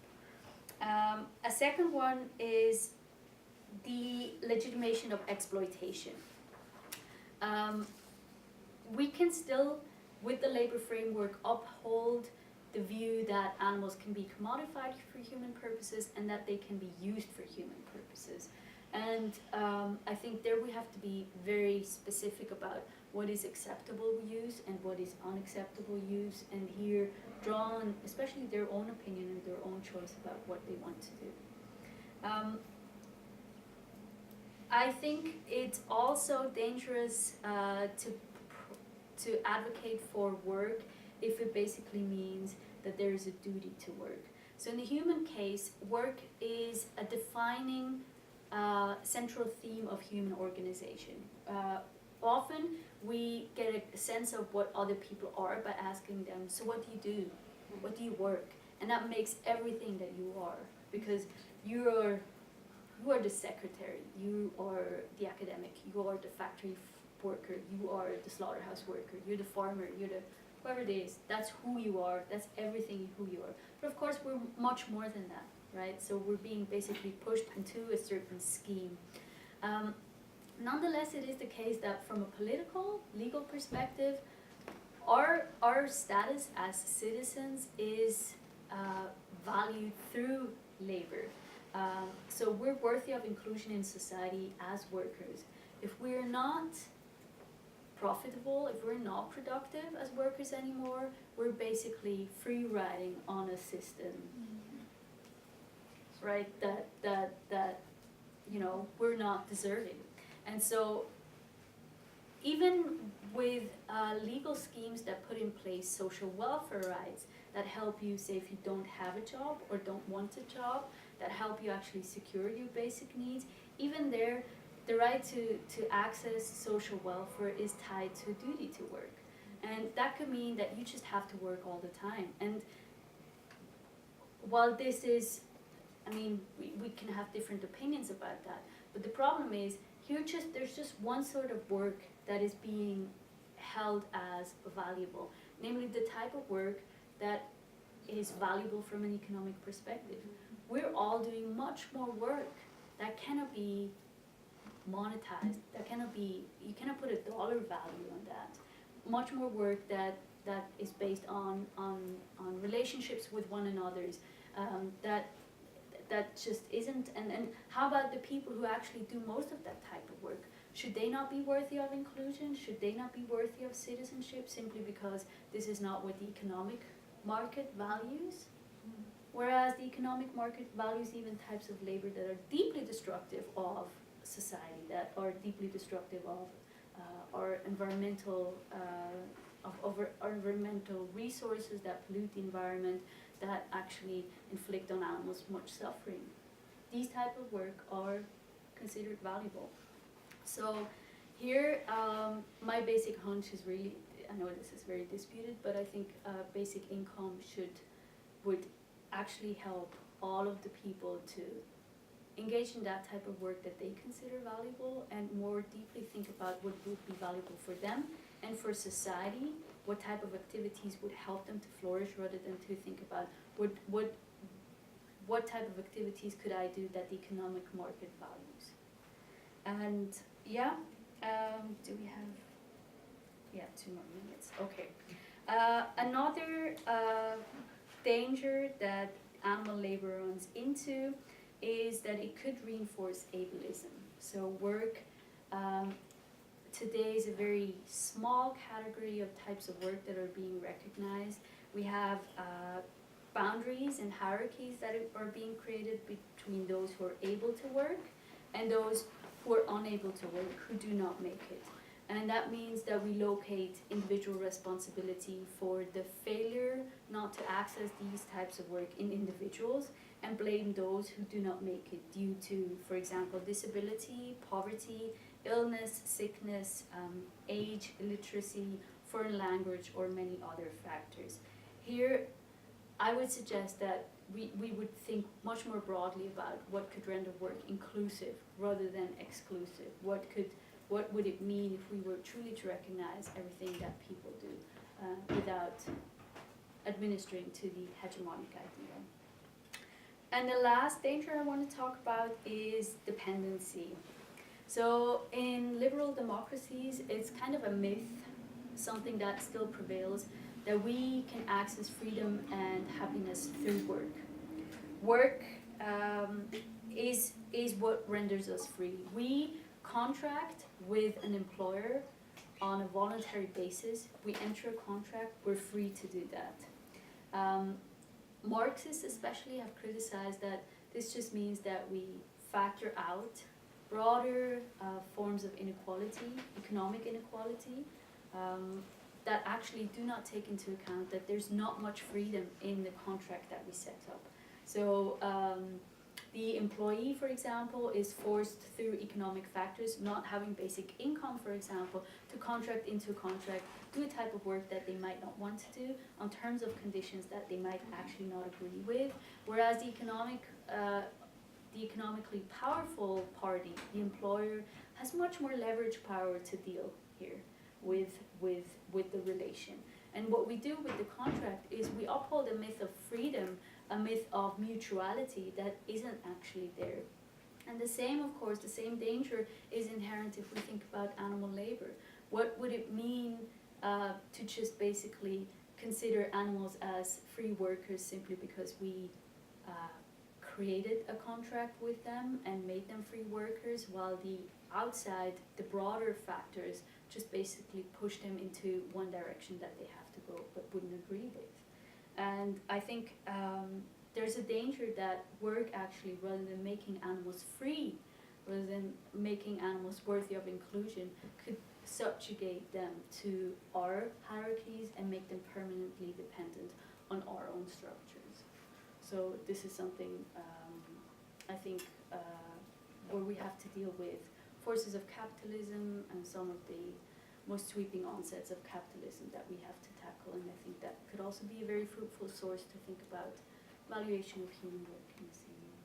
Speaker 1: A second one is the legitimation of exploitation. We can still, with the labor framework, uphold the view that animals can be commodified for human purposes and that they can be used for human purposes. And I think there we have to be very specific about what is acceptable use and what is unacceptable use, and here draw on especially their own opinion and their own choice about what they want to do. I think it's also dangerous to advocate for work if it basically means that there is a duty to work. So in the human case, work is a defining central theme of human organization. Often we get a sense of what other people are by asking them, so what do you do? What do you work? And that makes everything that you are, because you are the secretary, you are the academic, you are the factory worker, you are the slaughterhouse worker, you're the farmer, you're the whoever it is. That's who you are, that's everything who you are. But of course we're much more than that, right? So we're being basically pushed into a certain scheme. nonetheless, it is the case that from a political, legal perspective, our status as citizens is valued through labor. So we're worthy of inclusion in society as workers. If we're not profitable, if we're not productive as workers anymore, we're basically free riding on a system, right? That you know, we're not deserving. And so even with legal schemes that put in place social welfare rights that help you, say, if you don't have a job or don't want a job, that help you actually secure your basic needs, even there, the right to access social welfare is tied to duty to work. And that could mean that you just have to work all the time. And while this is, I mean, we can have different opinions about that, but the problem is, there's just one sort of work that is being held as valuable, namely the type of work that is valuable from an economic perspective. We're all doing much more work that cannot be monetized, that cannot be, you cannot put a dollar value on that. Much more work that is based on relationships with one another's, that just isn't, and how about the people who actually do most of that type of work? Should they not be worthy of inclusion? Should they not be worthy of citizenship simply because this is not what the economic market values? Whereas the economic market values even types of labor that are deeply destructive of society, that are deeply destructive of our environmental, of our environmental resources that pollute the environment, that actually inflict on animals much suffering. These type of work are considered valuable. So here, my basic hunch is really, I know this is very disputed, but I think basic income would actually help all of the people to engage in that type of work that they consider valuable, and more deeply think about what would be valuable for them and for society, what type of activities would help them to flourish, rather than to think about what type of activities could I do that the economic market values. And yeah, do we have, 2 more minutes, okay. Another danger that animal labor runs into is that it could reinforce ableism. So work today is a very small category of types of work that are being recognized. We have boundaries and hierarchies that are being created between those who are able to work and those who are unable to work, who do not make it. And that means that we locate individual responsibility for the failure not to access these types of work in individuals, and blame those who do not make it due to, for example, disability, poverty, illness, sickness, age, illiteracy, foreign language, or many other factors. Here, I would suggest that we would think much more broadly about what could render work inclusive rather than exclusive. What would it mean if we were truly to recognize everything that people do without administering to the hegemonic idea? And the last danger I want to talk about is dependency. So in liberal democracies, it's kind of a myth, something that still prevails, that we can access freedom and happiness through work. Work is what renders us free. We contract with an employer on a voluntary basis. We enter a contract, we're free to do that. Marxists especially have criticized that this just means that we factor out broader forms of inequality, economic inequality, that actually do not take into account that there's not much freedom in the contract that we set up. So the employee, for example, is forced through economic factors, not having basic income, for example, to contract into a contract, do a type of work that they might not want to do on terms of conditions that they might actually not agree with, whereas the economically powerful party, the employer, has much more leverage power to deal here with the relation. And what we do with the contract is we uphold a myth of freedom, a myth of mutuality that isn't actually there. And the same, of course, the same danger is inherent if we think about animal labor. What would it mean to just basically consider animals as free workers simply because we created a contract with them and made them free workers, while the outside, the broader factors just basically push them into one direction that they have to go but wouldn't agree with. And I think there's a danger that work actually, rather than making animals free, rather than making animals worthy of inclusion, could subjugate them to our hierarchies and make them permanently dependent on our own structures. So this is something I think where we have to deal with forces of capitalism and some of the most sweeping onsets of capitalism that we have to tackle, and I think that could also be a very fruitful source to think about valuation of human work in the same way.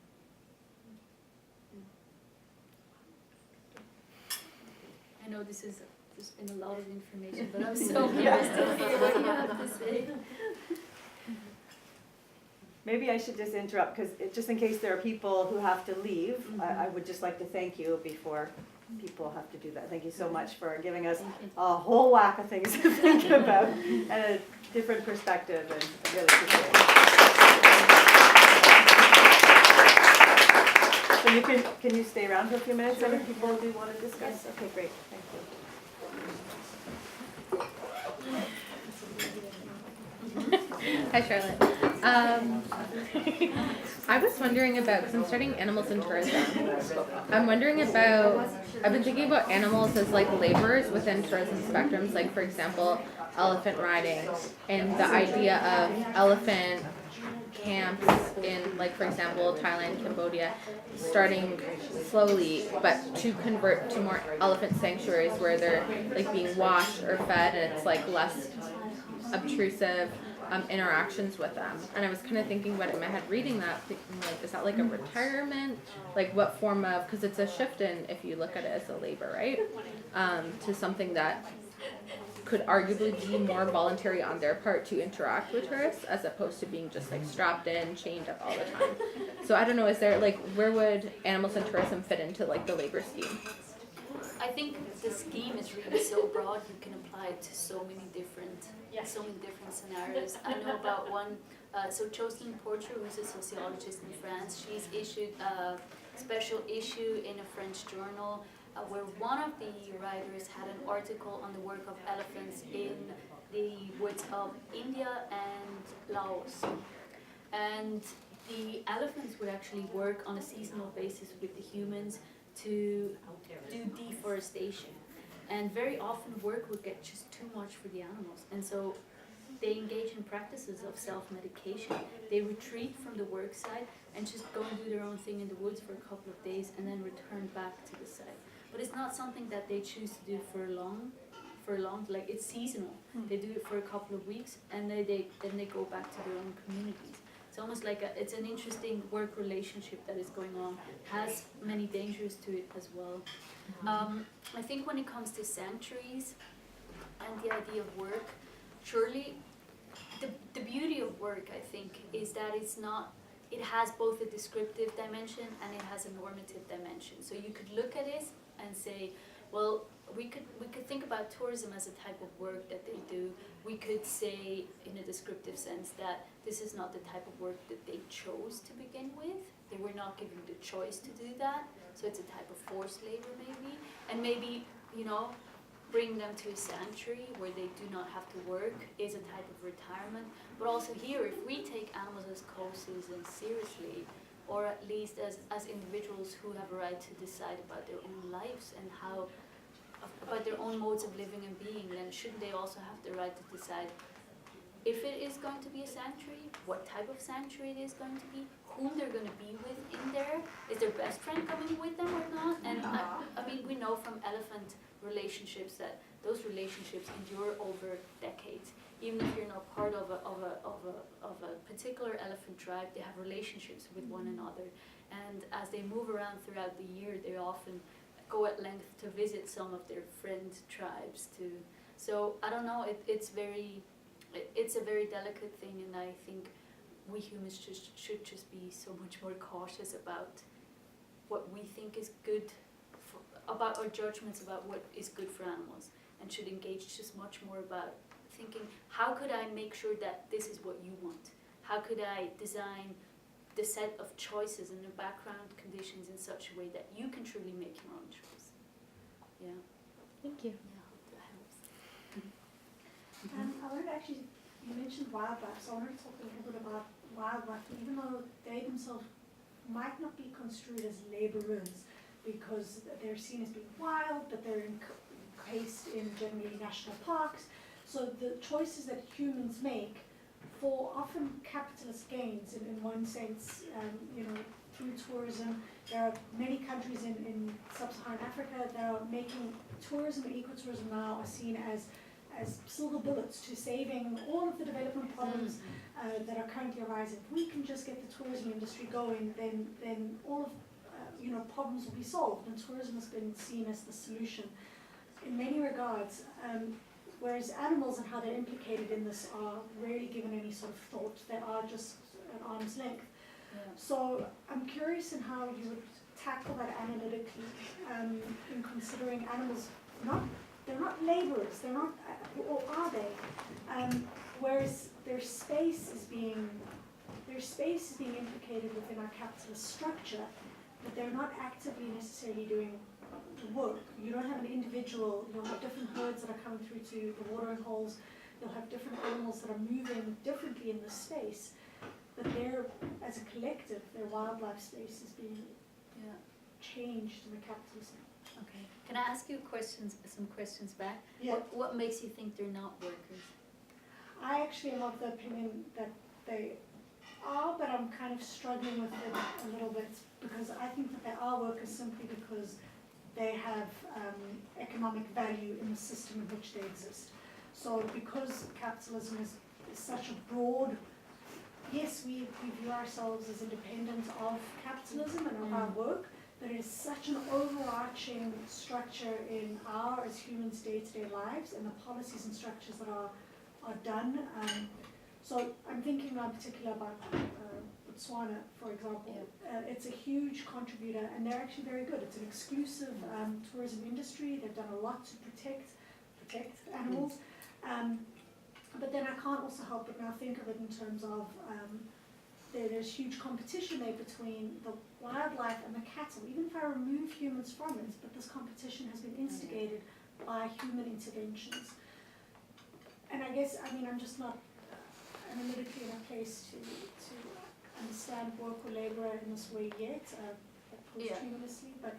Speaker 1: Yeah. I know there's been a lot of information, but I'm so curious to hear what you have to say.
Speaker 2: Maybe I should just interrupt, because just in case there are people who have to leave, I would just like to thank you before people have to do that. Thank you so much for giving us a whole whack of things to think about and a different perspective, and I really appreciate it. So can you stay around for a few minutes? Sure. Other people do want to discuss? Yes. Okay, great. Thank you.
Speaker 4: Hi, Charlotte. I was wondering about, because I'm studying animals in tourism, I've been thinking about animals as like laborers within tourism spectrums, like for example, elephant riding, and the idea of elephant camps in, like for example, Thailand, Cambodia, starting slowly, but to convert to more elephant sanctuaries where they're like being washed or fed, and it's like less obtrusive interactions with them. And I was kind of thinking about it in my head, reading that, thinking like, is that like a retirement? Like what form of, because it's a shift in, if you look at it as a labor, right? To something that could arguably be more voluntary on their part to interact with tourists, as opposed to being just like strapped in, chained up all the time. So I don't know, is there like, where would animals in tourism fit into like the labor scheme?
Speaker 1: I think the scheme is really so broad, you can apply it to so many different scenarios. I know about one, so Jocelyn Porcher, who's a sociologist in France, she's issued a special issue in a French journal where one of the writers had an article on the work of elephants in the woods of India and Laos. And the elephants would actually work on a seasonal basis with the humans to do deforestation. And very often work would get just too much for the animals. And so they engage in practices of self-medication. They retreat from the work site and just go and do their own thing in the woods for a couple of days and then return back to the site. But it's not something that they choose to do for long, like it's seasonal. They do it for a couple of weeks and then they go back to their own communities. It's almost like it's an interesting work relationship that is going on, has many dangers to it as well. I think when it comes to sanctuaries and the idea of work, surely the beauty of work, I think, is that it has both a descriptive dimension and it has a normative dimension. So you could look at it and say, well, we could think about tourism as a type of work that they do. We could say, in a descriptive sense, that this is not the type of work that they chose to begin with. They were not given the choice to do that. So it's a type of forced labor, maybe. And maybe, bring them to a sanctuary where they do not have to work is a type of retirement. But also here, if we take animals as co-citizens seriously, or at least as individuals who have a right to decide about their own lives and about their own modes of living and being, then shouldn't they also have the right to decide if it is going to be a sanctuary, what type of sanctuary it is going to be, whom they're going to be with in there, is their best friend coming with them or not? And I mean, we know from elephant relationships that those relationships endure over decades. Even if you're not part of a particular elephant tribe, they have relationships with one another. And as they move around throughout the year, they often go at length to visit some of their friend tribes too. So I don't know, it's a very delicate thing, and I think we humans should just be so much more cautious about what we think is good, about our judgments about what is good for animals, and should engage just much more about thinking, how could I make sure that this is what you want? How could I design the set of choices and the background conditions in such a way that you can truly make your own choice? Yeah.
Speaker 4: Thank you.
Speaker 1: Yeah, I hope that helps.
Speaker 5: I wanted to actually, you mentioned wildlife, so I wanted to talk a little bit about wildlife, even though they themselves might not be construed as labourers because they're seen as being wild, but they're encased in generally national parks. So the choices that humans make for often capitalist gains in one sense, through tourism. There are many countries in sub-Saharan Africa that are making tourism and ecotourism now are seen as silver bullets to saving all of the development problems that are currently arising. If we can just get the tourism industry going, then all of problems will be solved, and tourism has been seen as the solution in many regards. Whereas animals and how they're implicated in this are rarely given any sort of thought. They are just at arm's length.
Speaker 1: Yeah.
Speaker 5: So I'm curious in how you would tackle that analytically in considering animals. They're not labourers. They're not, or are they? Whereas their space is being implicated within our capitalist structure, but they're not actively necessarily doing work. You don't have an individual, you'll have different birds that are coming through to the watering holes, you'll have different animals that are moving differently in the space, but they're, as a collective, their wildlife space is being changed in the capitalist.
Speaker 1: Okay. Can I ask you some questions back?
Speaker 5: Yeah.
Speaker 1: What makes you think they're not workers?
Speaker 5: I actually am of the opinion that they are, but I'm kind of struggling with it a little bit because I think that they are workers simply because they have economic value in the system in which they exist. So because capitalism is such a broad, yes, we view ourselves as independent of capitalism and of our work, but it is such an overarching structure in our, as humans, day-to-day lives and the policies and structures that are done. So I'm thinking in particular about Botswana, for example. It's a huge contributor, and they're actually very good. It's an exclusive tourism industry. They've done a lot to protect animals. But then I can't also help but now think of it in terms of there's huge competition there between the wildlife and the cattle, even if I remove humans from it, but this competition has been instigated by human interventions. And I guess, I'm just not analytically in a place to understand work or labour in this way yet, posthumously, but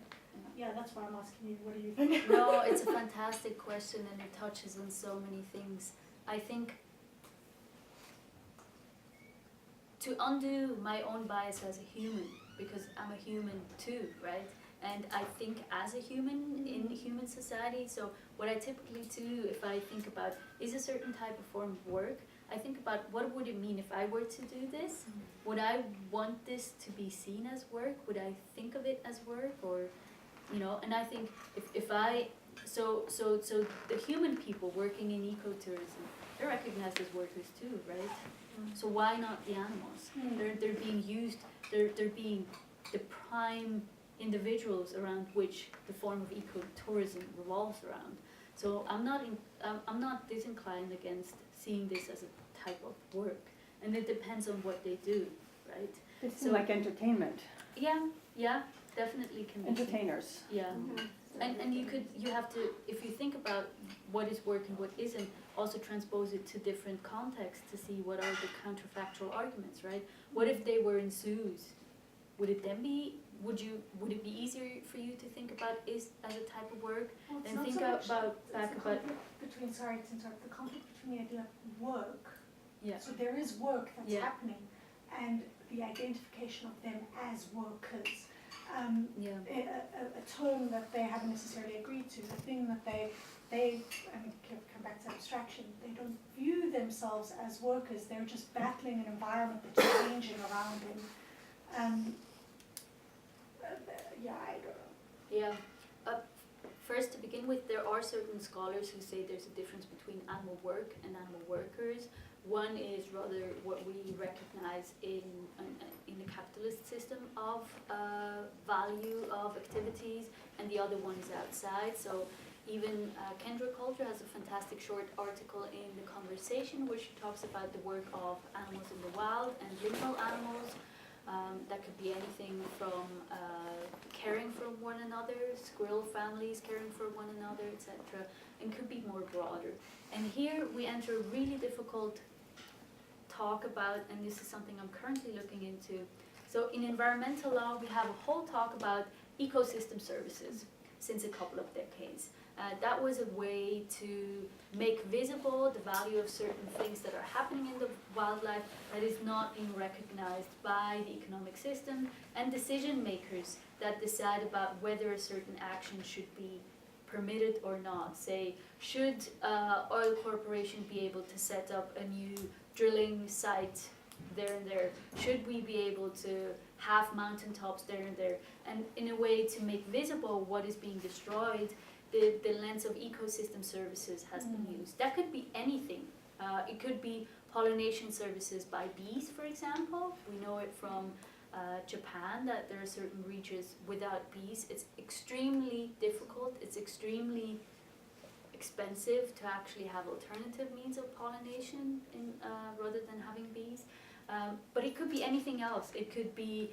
Speaker 5: that's why I'm asking you, what do you think?
Speaker 1: No, it's a fantastic question and it touches on so many things. I think to undo my own bias as a human, because I'm a human too, right? And I think as a human in human society, so what I typically do if I think about is a certain type of form of work, I think about what would it mean if I were to do this? Would I want this to be seen as work? Would I think of it as work? Or, and I think if I, so the human people working in ecotourism, they're recognized as workers too, right? So why not the animals? They're being used, they're being the prime individuals around which the form of ecotourism revolves around. So I'm not disinclined against seeing this as a type of work, and it depends on what they do, right?
Speaker 2: They seem like entertainment.
Speaker 1: Yeah, definitely can be.
Speaker 2: Entertainers.
Speaker 1: Yeah, and you have to, if you think about what is work and what isn't, also transpose it to different contexts to see what are the counterfactual arguments, right? What if they were in zoos? Would it then be? Would it be easier for you to think about is as a type of work and think about
Speaker 5: the conflict between the idea of work.
Speaker 1: Yeah.
Speaker 5: So there is work that's happening, and the identification of them as workers. A term that they haven't necessarily agreed to, the thing that they come back to abstraction, they don't view themselves as workers, they're just battling an environment that's changing around them. I don't know.
Speaker 1: Yeah. First, to begin with, there are certain scholars who say there's a difference between animal work and animal workers. One is rather what we recognize in the capitalist system of value of activities, and the other one is outside. So even Kendra Coulter has a fantastic short article in The Conversation where she talks about the work of animals in the wild and liminal animals. That could be anything from caring for one another, squirrel families caring for one another, etc., and could be more broader. And here we enter a really difficult talk about, and this is something I'm currently looking into. So in environmental law, we have a whole talk about ecosystem services since a couple of decades. That was a way to make visible the value of certain things that are happening in the wildlife that is not being recognized by the economic system and decision makers that decide about whether a certain action should be permitted or not. Say, should oil corporation be able to set up a new drilling site there and there? Should we be able to have mountaintops there and there? And in a way to make visible what is being destroyed, the lens of ecosystem services has been used. That could be anything. It could be pollination services by bees, for example. We know it from Japan that there are certain regions without bees. It's extremely difficult. It's extremely expensive to actually have alternative means of pollination rather than having bees. But it could be anything else. It could be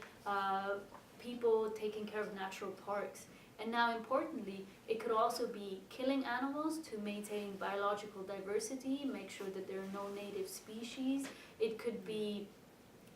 Speaker 1: people taking care of natural parks. And now importantly, it could also be killing animals to maintain biological diversity, make sure that there are no native species. It could be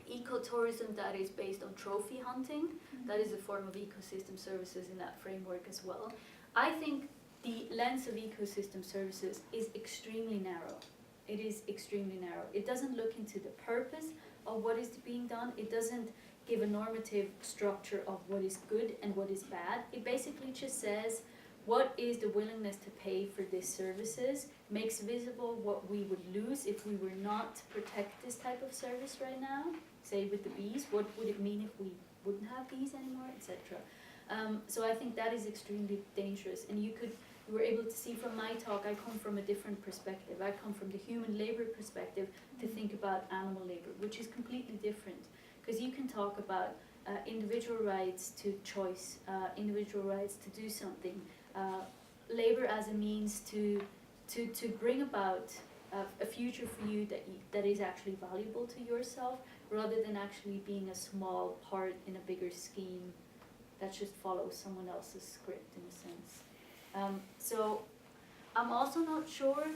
Speaker 1: ecotourism that is based on trophy hunting. That is a form of ecosystem services in that framework as well. I think the lens of ecosystem services is extremely narrow. It is extremely narrow. It doesn't look into the purpose of what is being done. It doesn't give a normative structure of what is good and what is bad. It basically just says what is the willingness to pay for these services, makes visible what we would lose if we were not to protect this type of service right now. Say with the bees, what would it mean if we wouldn't have bees anymore, etc. So I think that is extremely dangerous. And you were able to see from my talk, I come from a different perspective. I come from the human labor perspective to think about animal labor, which is completely different. Because you can talk about individual rights to choice, individual rights to do something, labor as a means to bring about a future for you that is actually valuable to yourself, rather than actually being a small part in a bigger scheme that just follows someone else's script in a sense. So I'm also not sure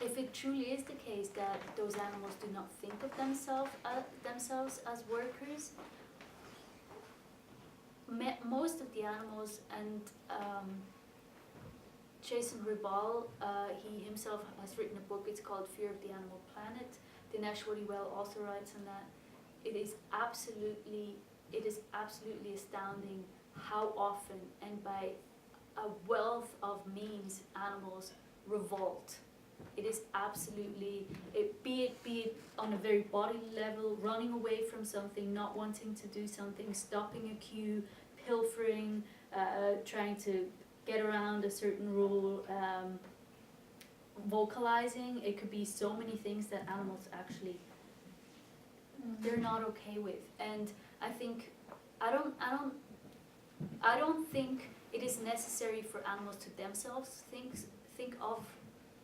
Speaker 1: if it truly is the case that those animals do not think of themselves as workers. Most of the animals, and Jason Ribal, he himself has written a book, it's called Fear of the Animal Planet. Dinesh Wadiwell also writes on that. It is absolutely astounding how often and by a wealth of means animals revolt. It is absolutely, be it on a very bodily level, running away from something, not wanting to do something, stopping a queue, pilfering, trying to get around a certain rule, vocalizing. It could be so many things that animals actually, they're not okay with. And I think, I don't think it is necessary for animals to themselves think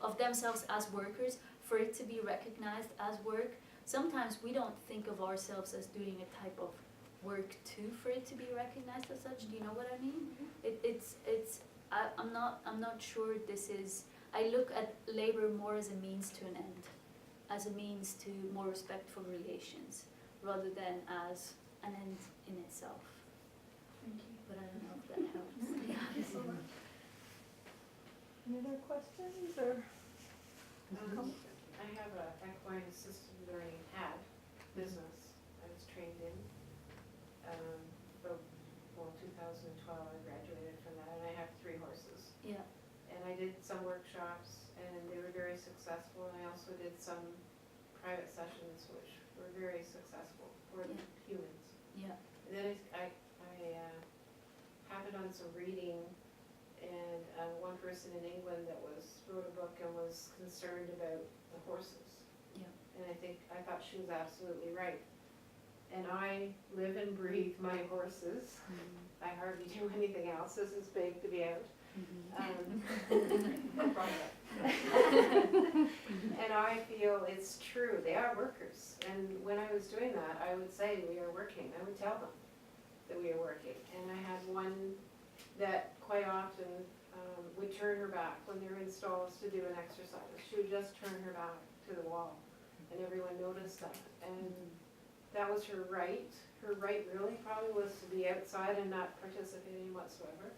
Speaker 1: of themselves as workers for it to be recognized as work. Sometimes we don't think of ourselves as doing a type of work too for it to be recognized as such. Do you know what I mean? I'm not sure this is, I look at labor more as a means to an end, as a means to more respectful relations, rather than as an end in itself.
Speaker 5: Thank you.
Speaker 1: But I don't know if that helps.
Speaker 2: Any other questions or?
Speaker 6: I have a equine assisted learning business I was trained in. About 2012 I graduated from that, and I have 3 horses.
Speaker 1: Yeah.
Speaker 6: And I did some workshops, and they were very successful. And I also did some private sessions, which were very successful for humans.
Speaker 1: Yeah.
Speaker 6: And then I happened on some reading, and one person in England that wrote a book and was concerned about the horses.
Speaker 1: Yeah.
Speaker 6: And I thought she was absolutely right. And I live and breathe my horses. I hardly do anything else. This is big to be out. And I feel it's true, they are workers. And when I was doing that, I would say we are working. I would tell them that we are working. And I had one that quite often would turn her back when they were in stalls to do an exercise. She would just turn her back to the wall, and everyone noticed that. And that was her right. Her right really probably was to be outside and not participating whatsoever.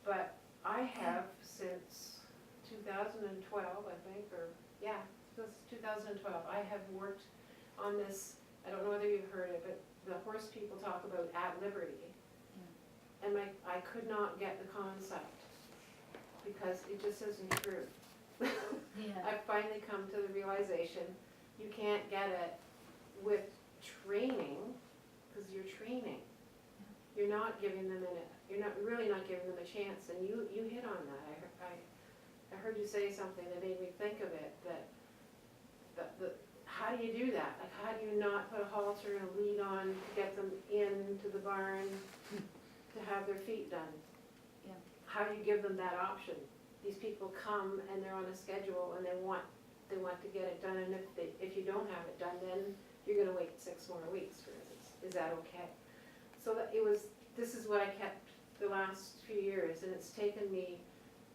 Speaker 6: But I have since 2012, I think, or yeah, since 2012, I have worked on this. I don't know whether you've heard it, but the horse people talk about at liberty. And I could not get the concept because it just isn't true.
Speaker 1: Yeah.
Speaker 6: I've finally come to the realization you can't get it with training, because you're training. You're not giving them really not giving them a chance, and you hit on that. I heard you say something that made me think of it, that how do you do that? Like, how do you not put a halter and a lead on to get them into the barn to have their feet done?
Speaker 1: Yeah.
Speaker 6: How do you give them that option? These people come and they're on a schedule and they want to get it done, and if you don't have it done, then you're gonna wait 6 more weeks, for instance. Is that okay? So this is what I kept the last few years, and it's taken me,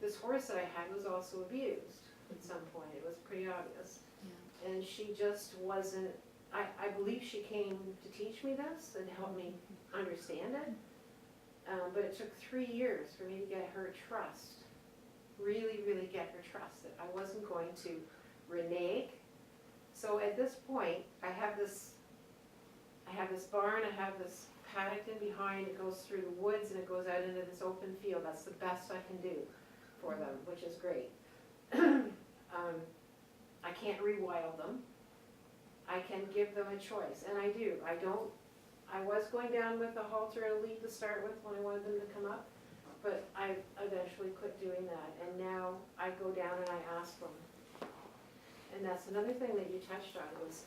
Speaker 6: this horse that I had was also abused at some point. It was pretty obvious.
Speaker 1: Yeah.
Speaker 6: And she just wasn't, I believe she came to teach me this and help me understand it. But it took 3 years for me to get her trust, really, really get her trust that I wasn't going to renege. So at this point, I have this barn, I have this paddock in behind, it goes through the woods and it goes out into this open field. That's the best I can do for them, which is great. I can't rewild them. I can give them a choice, and I do. I was going down with a halter and a lead to start with when I wanted them to come up, but I eventually quit doing that, and now I go down and I ask them. And that's another thing that you touched on, was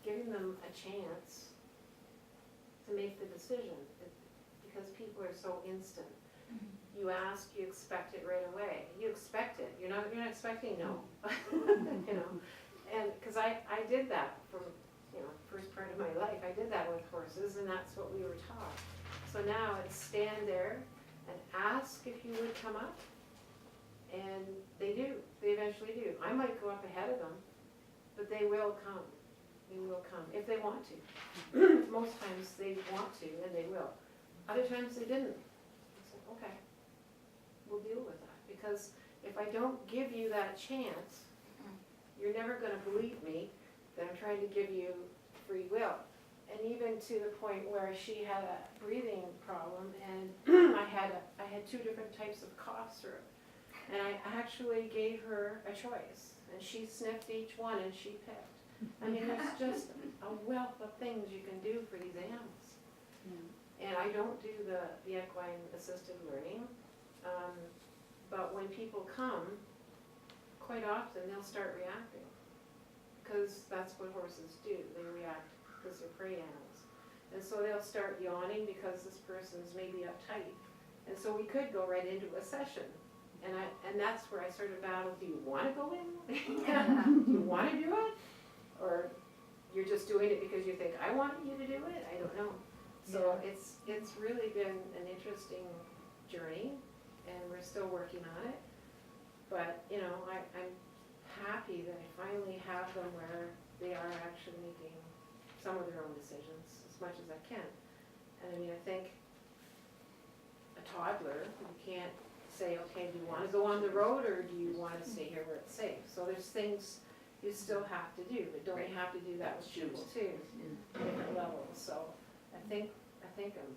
Speaker 6: giving them a chance to make the decision, because people are so instant. You ask, you expect it right away. You expect it. You're not expecting no. You know, and because I did that for, first part of my life. I did that with horses, and that's what we were taught. So now it's stand there and ask if you would come up, and they do. They eventually do. I might go up ahead of them, but they will come. They will come if they want to. Most times they want to, and they will. Other times they didn't. I said, okay, we'll deal with that, because if I don't give you that chance, you're never going to believe me that I'm trying to give you free will. And even to the point where she had a breathing problem, and I had 2 different types of cough syrup, and I actually gave her a choice, and she sniffed each one and she picked. I mean, there's just a wealth of things you can do for these animals. And I don't do the equine assisted learning, but when people come, quite often they'll start reacting, because that's what horses do. They react because they're prey animals. And so they'll start yawning because this person's maybe uptight. And so we could go right into a session. And that's where I sort of battle, do you want to go in? Do you want to do it? Or you're just doing it because you think I want you to do it? I don't know. So it's really been an interesting journey, and we're still working on it. But, I'm happy that I finally have them where they are actually making some of their own decisions as much as I can. And I mean, I think a toddler, you can't say, okay, do you want to go on the road or do you want to stay here where it's safe? So there's things you still have to do, but don't you have to do that with people too, different levels. So I think I'm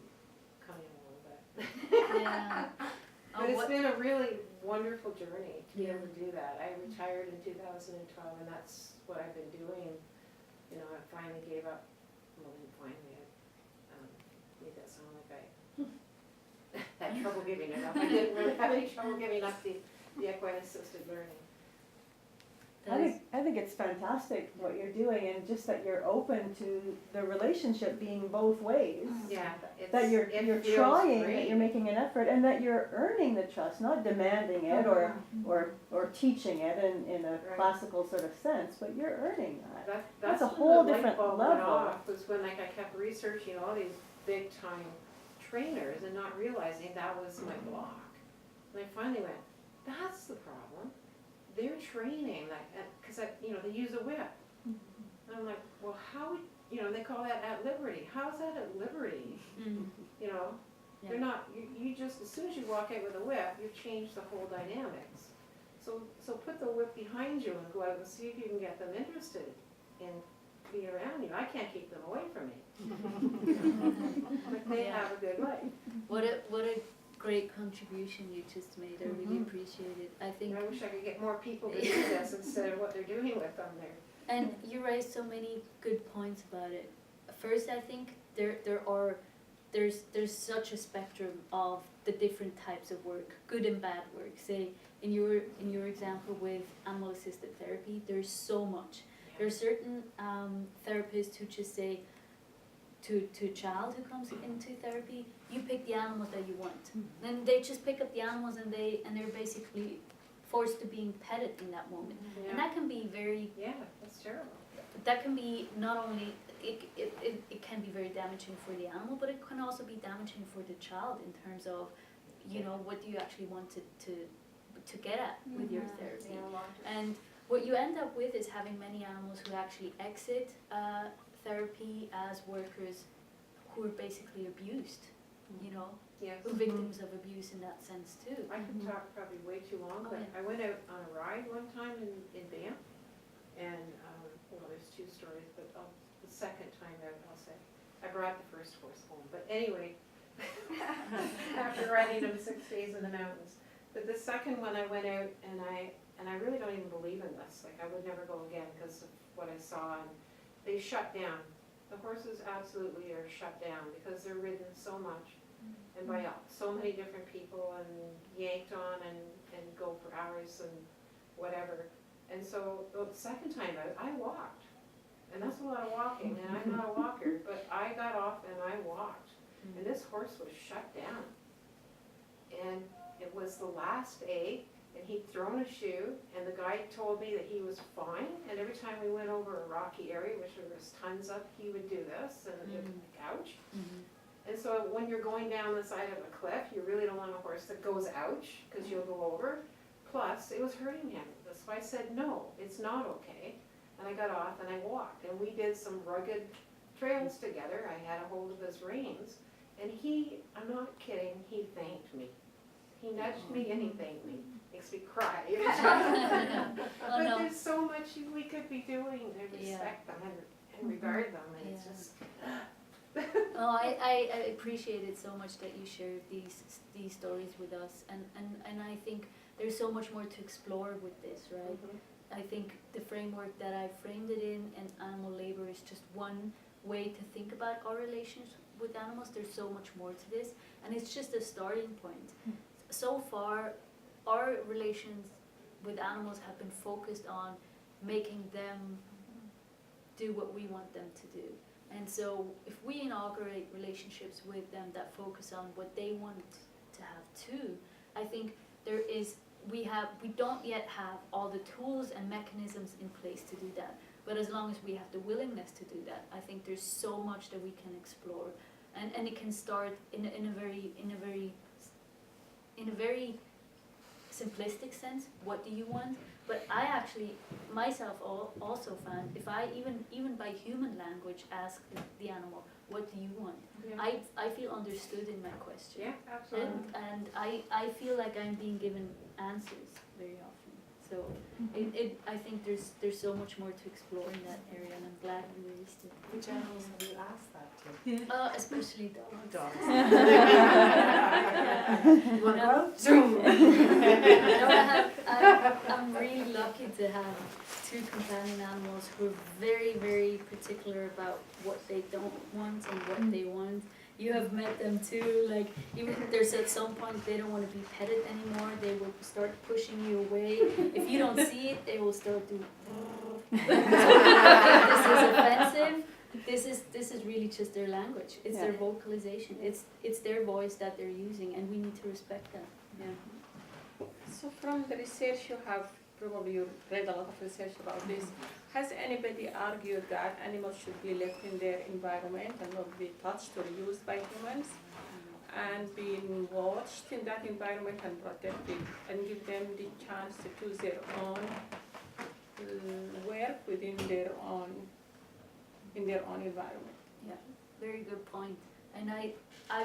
Speaker 6: coming a little bit.
Speaker 1: Yeah.
Speaker 6: But it's been a really wonderful journey to be able to do that. I retired in 2012, and that's what I've been doing. I finally gave up. Well, then finally, I made that sound like I had trouble giving it up. I didn't really have any trouble giving up the equine assisted learning.
Speaker 2: I think it's fantastic what you're doing, and just that you're open to the relationship being both ways.
Speaker 6: Yeah,
Speaker 2: That you're
Speaker 6: it feels
Speaker 2: trying,
Speaker 6: great.
Speaker 2: that you're making an effort, and that you're earning the trust, not demanding it or teaching it in a
Speaker 6: Right.
Speaker 2: classical sort of sense, but you're earning that.
Speaker 6: That's
Speaker 2: a
Speaker 6: when
Speaker 2: whole
Speaker 6: the light
Speaker 2: different
Speaker 6: bulb went
Speaker 2: level.
Speaker 6: off, was when like I kept researching all these big time trainers and not realizing that was my block. And I finally went, that's the problem. They're training, like, cause they use a whip. And I'm like, well, how would, they call that at liberty. How's that at liberty? You know,
Speaker 1: Yeah.
Speaker 6: they're not, you just, as soon as you walk out with a whip, you've changed the whole dynamics. So put the whip behind you and go out and see if you can get them interested in being around you. I can't keep them away from me. But they
Speaker 1: Yeah.
Speaker 6: have a good life.
Speaker 1: What a great contribution you just made. I really appreciate it. I think,
Speaker 6: And I wish I could get more people to do this instead of what they're doing with them there.
Speaker 1: and you raised so many good points about it. First, I think there's such a spectrum of the different types of work, good and bad work. Say in your example with animal assisted therapy, there's so much. There are certain therapists who just say to a child who comes into therapy, you pick the animals that you want. Then they just pick up the animals and they're basically forced to being petted in that moment.
Speaker 6: Yeah.
Speaker 1: And that can be very,
Speaker 6: Yeah, that's terrible.
Speaker 1: that can be not only, it can be very damaging for the animal, but it can also be damaging for the child in terms of, what do you actually want to get at with your therapy. And what you end up with is having many animals who actually exit therapy as workers who are basically abused,
Speaker 6: Yes.
Speaker 1: who are victims of abuse in that sense too.
Speaker 6: I could talk probably way too long,
Speaker 1: Oh,
Speaker 6: but
Speaker 1: yeah.
Speaker 6: I went out on a ride one time in Banff, and, there's two stories, but the second time out, I'll say, I brought the first horse home, but anyway, after riding them 6 days in the mountains. But the second one I went out, and I really don't even believe in this, like, I would never go again because of what I saw, and they shut down. The horses absolutely are shut down because they're ridden so much and by so many different people and yanked on and go for hours and whatever. And so the second time out, I walked. And that's a lot of walking, and I'm not a walker, but I got off and I walked. And this horse was shut down. And it was the last day, and he'd thrown a shoe, and the guide told me that he was fine. And every time we went over a rocky area, which there was tons of, he would do this, and it would ouch. And so when you're going down the side of a cliff, you really don't want a horse that goes ouch, because you'll go over. Plus, it was hurting him. So I said, no, it's not okay. And I got off and I walked, and we did some rugged trails together. I had a hold of his reins, and I'm not kidding, he thanked me. He nudged me and he thanked me. Makes me cry. But
Speaker 1: no.
Speaker 6: there's so much we could be doing to respect them and regard them, and it's just.
Speaker 1: Oh, I appreciate it so much that you shared these stories with us, and I think there's so much more to explore with this, right? I think the framework that I framed it in, and animal labor, is just one way to think about our relations with animals. There's so much more to this, and it's just a starting point. So far, our relations with animals have been focused on making them do what we want them to do. And so if we inaugurate relationships with them that focus on what they want to have too, I think we don't yet have all the tools and mechanisms in place to do that. But as long as we have the willingness to do that, I think there's so much that we can explore. And it can start in a very simplistic sense. What do you want? But I actually myself also found, if I even by human language ask the animal, what do you want?
Speaker 6: Yeah.
Speaker 1: I feel understood in my question.
Speaker 6: Yeah, absolutely.
Speaker 1: And I feel like I'm being given answers very often. So I think there's so much more to explore in that area, and I'm glad we raised it.
Speaker 7: Which animals have you asked that to?
Speaker 1: Especially dogs.
Speaker 7: Dogs.
Speaker 1: You
Speaker 7: wanna
Speaker 1: go?
Speaker 7: Zoom.
Speaker 1: I'm really lucky to have 2 companion animals who are very, very particular about what they don't want and what they want. you have met them too, like, even if there's at some point they don't wanna be petted anymore, they will start pushing you away. If you don't see it, they will start to. So this is offensive, this is really just their language, it's their vocalization, it's their voice that they're using, and we need to respect that, yeah.
Speaker 7: So from the research you have, probably you read a lot of research about this, has anybody argued that animals should be left in their environment and not be touched or used by humans, and being watched in that environment and protected, and give them the chance to choose their own work within their own environment?
Speaker 1: Very good point. And I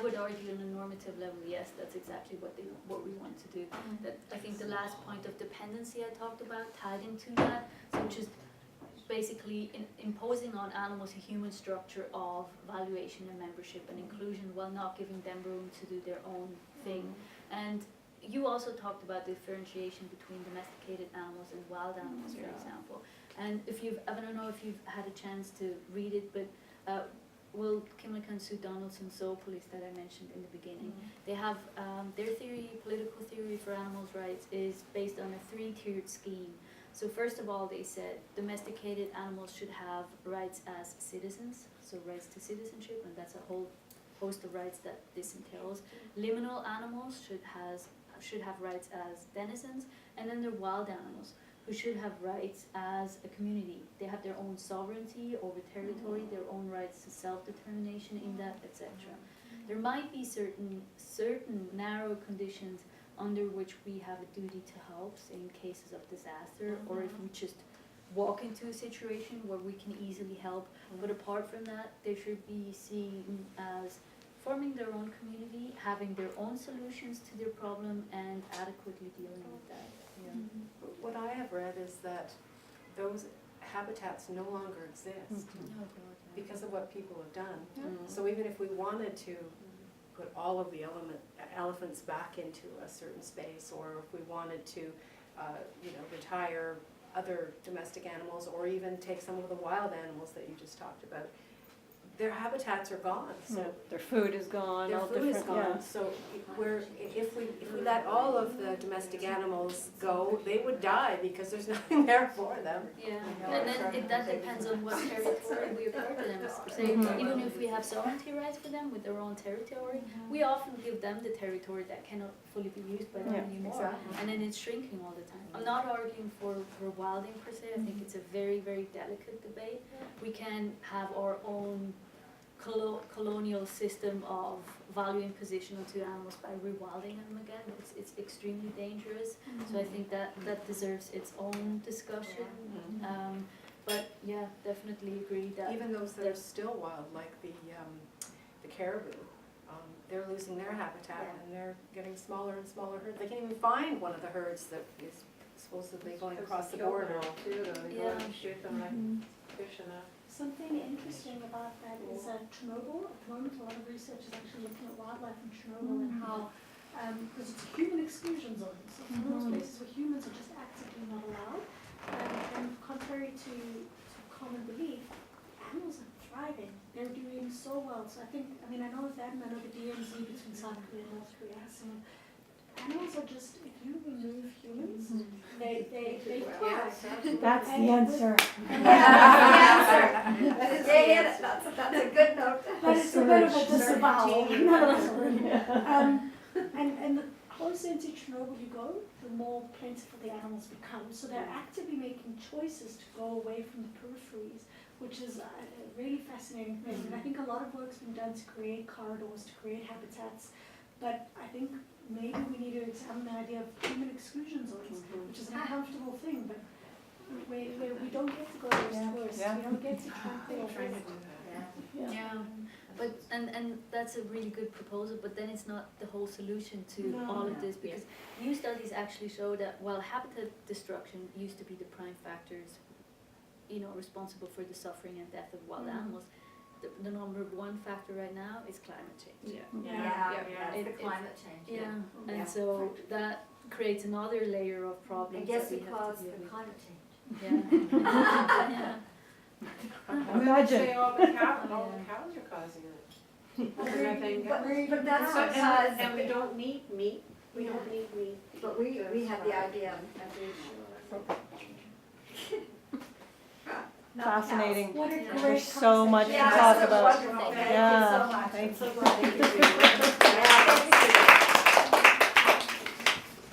Speaker 1: would argue on a normative level, yes, that's exactly what we want to do. That I think the last point of dependency I talked about tied into that, so just basically imposing on animals a human structure of valuation and membership and inclusion while not giving them room to do their own thing. And you also talked about differentiation between domesticated animals and wild animals, for example. And I don't know if you've had a chance to read it, but Kimlicka and Sue Donaldson Zoopolis that I mentioned in the beginning, they have their political theory for animals' rights is based on a 3-tiered scheme. So first of all, they said domesticated animals should have rights as citizens, so rights to citizenship, and that's a whole host of rights that this entails. Liminal animals should have rights as denizens, and then there are wild animals who should have rights as a community. They have their own sovereignty over territory, their own rights to self-determination in that, etc. There might be certain narrow conditions under which we have a duty to help, say in cases of disaster, or if we just walk into a situation where we can easily help. But apart from that, they should be seen as forming their own community, having their own solutions to their problem, and adequately dealing with that.
Speaker 6: What I have read is that those habitats no longer exist because of what people have done. So even if we wanted to put all of the elephants back into a certain space, or if we wanted to, retire other domestic animals, or even take some of the wild animals that you just talked about, their habitats are gone. So
Speaker 2: Their food is gone,
Speaker 6: their
Speaker 2: all
Speaker 6: food is
Speaker 2: different,
Speaker 6: gone. So if we let all of the domestic animals go, they would die because there's nothing there for them.
Speaker 1: Yeah, and then that depends on what territory we accord to them. Say, even if we have sovereignty rights for them with their own territory, we often give them the territory that cannot fully be used by them anymore, and then it's shrinking all the time. I'm not arguing for wilding per se. I think it's a very, very delicate debate. We can have our own colonial system of valuing position onto animals by rewilding them again. It's extremely dangerous. So I think that deserves its own discussion. But yeah, definitely agree that
Speaker 6: Even those that are still wild, like the caribou, they're losing their habitat and they're getting smaller and smaller herds. They can't even find one of the herds that is supposedly going across the border. Shoot them like fish in a.
Speaker 5: Something interesting about that is Chernobyl. At the moment, a lot of research is actually looking at wildlife in Chernobyl and how, because it's a human exclusion zone, so it's one of those places where humans are just actively not allowed. And contrary to common belief, animals are thriving. They're doing so well. So I know that, and I know the DMZ between South Korea and North Korea has some. Animals are just, if you remove humans, they thrive.
Speaker 8: That's the answer.
Speaker 2: That's a good note.
Speaker 5: But it's a bit of a disavowal. And the closer into Chernobyl you go, the more plentiful the animals become. So they're actively making choices to go away from the peripheries, which is a really fascinating thing. And I think a lot of work's been done to create corridors, to create habitats. But I think maybe we need to examine the idea of human exclusion zones, which is an uncomfortable thing, but we don't get to go as tourists, we don't get to camp there.
Speaker 1: Yeah, but and that's a really good proposal, but then it's not the whole solution to all of this, because new studies actually show that while habitat destruction used to be the prime factors, responsible for the suffering and death of wild animals, the number one factor right now is climate change.
Speaker 2: It's the climate change.
Speaker 1: And so that creates another layer of problems.
Speaker 2: I guess
Speaker 1: that
Speaker 2: it
Speaker 1: we have
Speaker 2: caused
Speaker 1: to deal
Speaker 2: the
Speaker 1: with.
Speaker 2: climate change.
Speaker 1: Yeah.
Speaker 8: Imagine.
Speaker 6: Say all the cows are causing it. Nothing.
Speaker 2: But that's
Speaker 6: So,
Speaker 2: because,
Speaker 6: and we don't need meat, we don't need meat.
Speaker 2: but we had the idea of
Speaker 8: Fascinating.
Speaker 5: What a great
Speaker 8: There's so much to
Speaker 5: concept.
Speaker 8: talk
Speaker 2: this was
Speaker 8: about.
Speaker 2: wonderful.
Speaker 8: Yeah,
Speaker 2: Thank
Speaker 8: thank
Speaker 2: you so
Speaker 8: you.
Speaker 2: much. So glad that you did it. Yeah, thank you.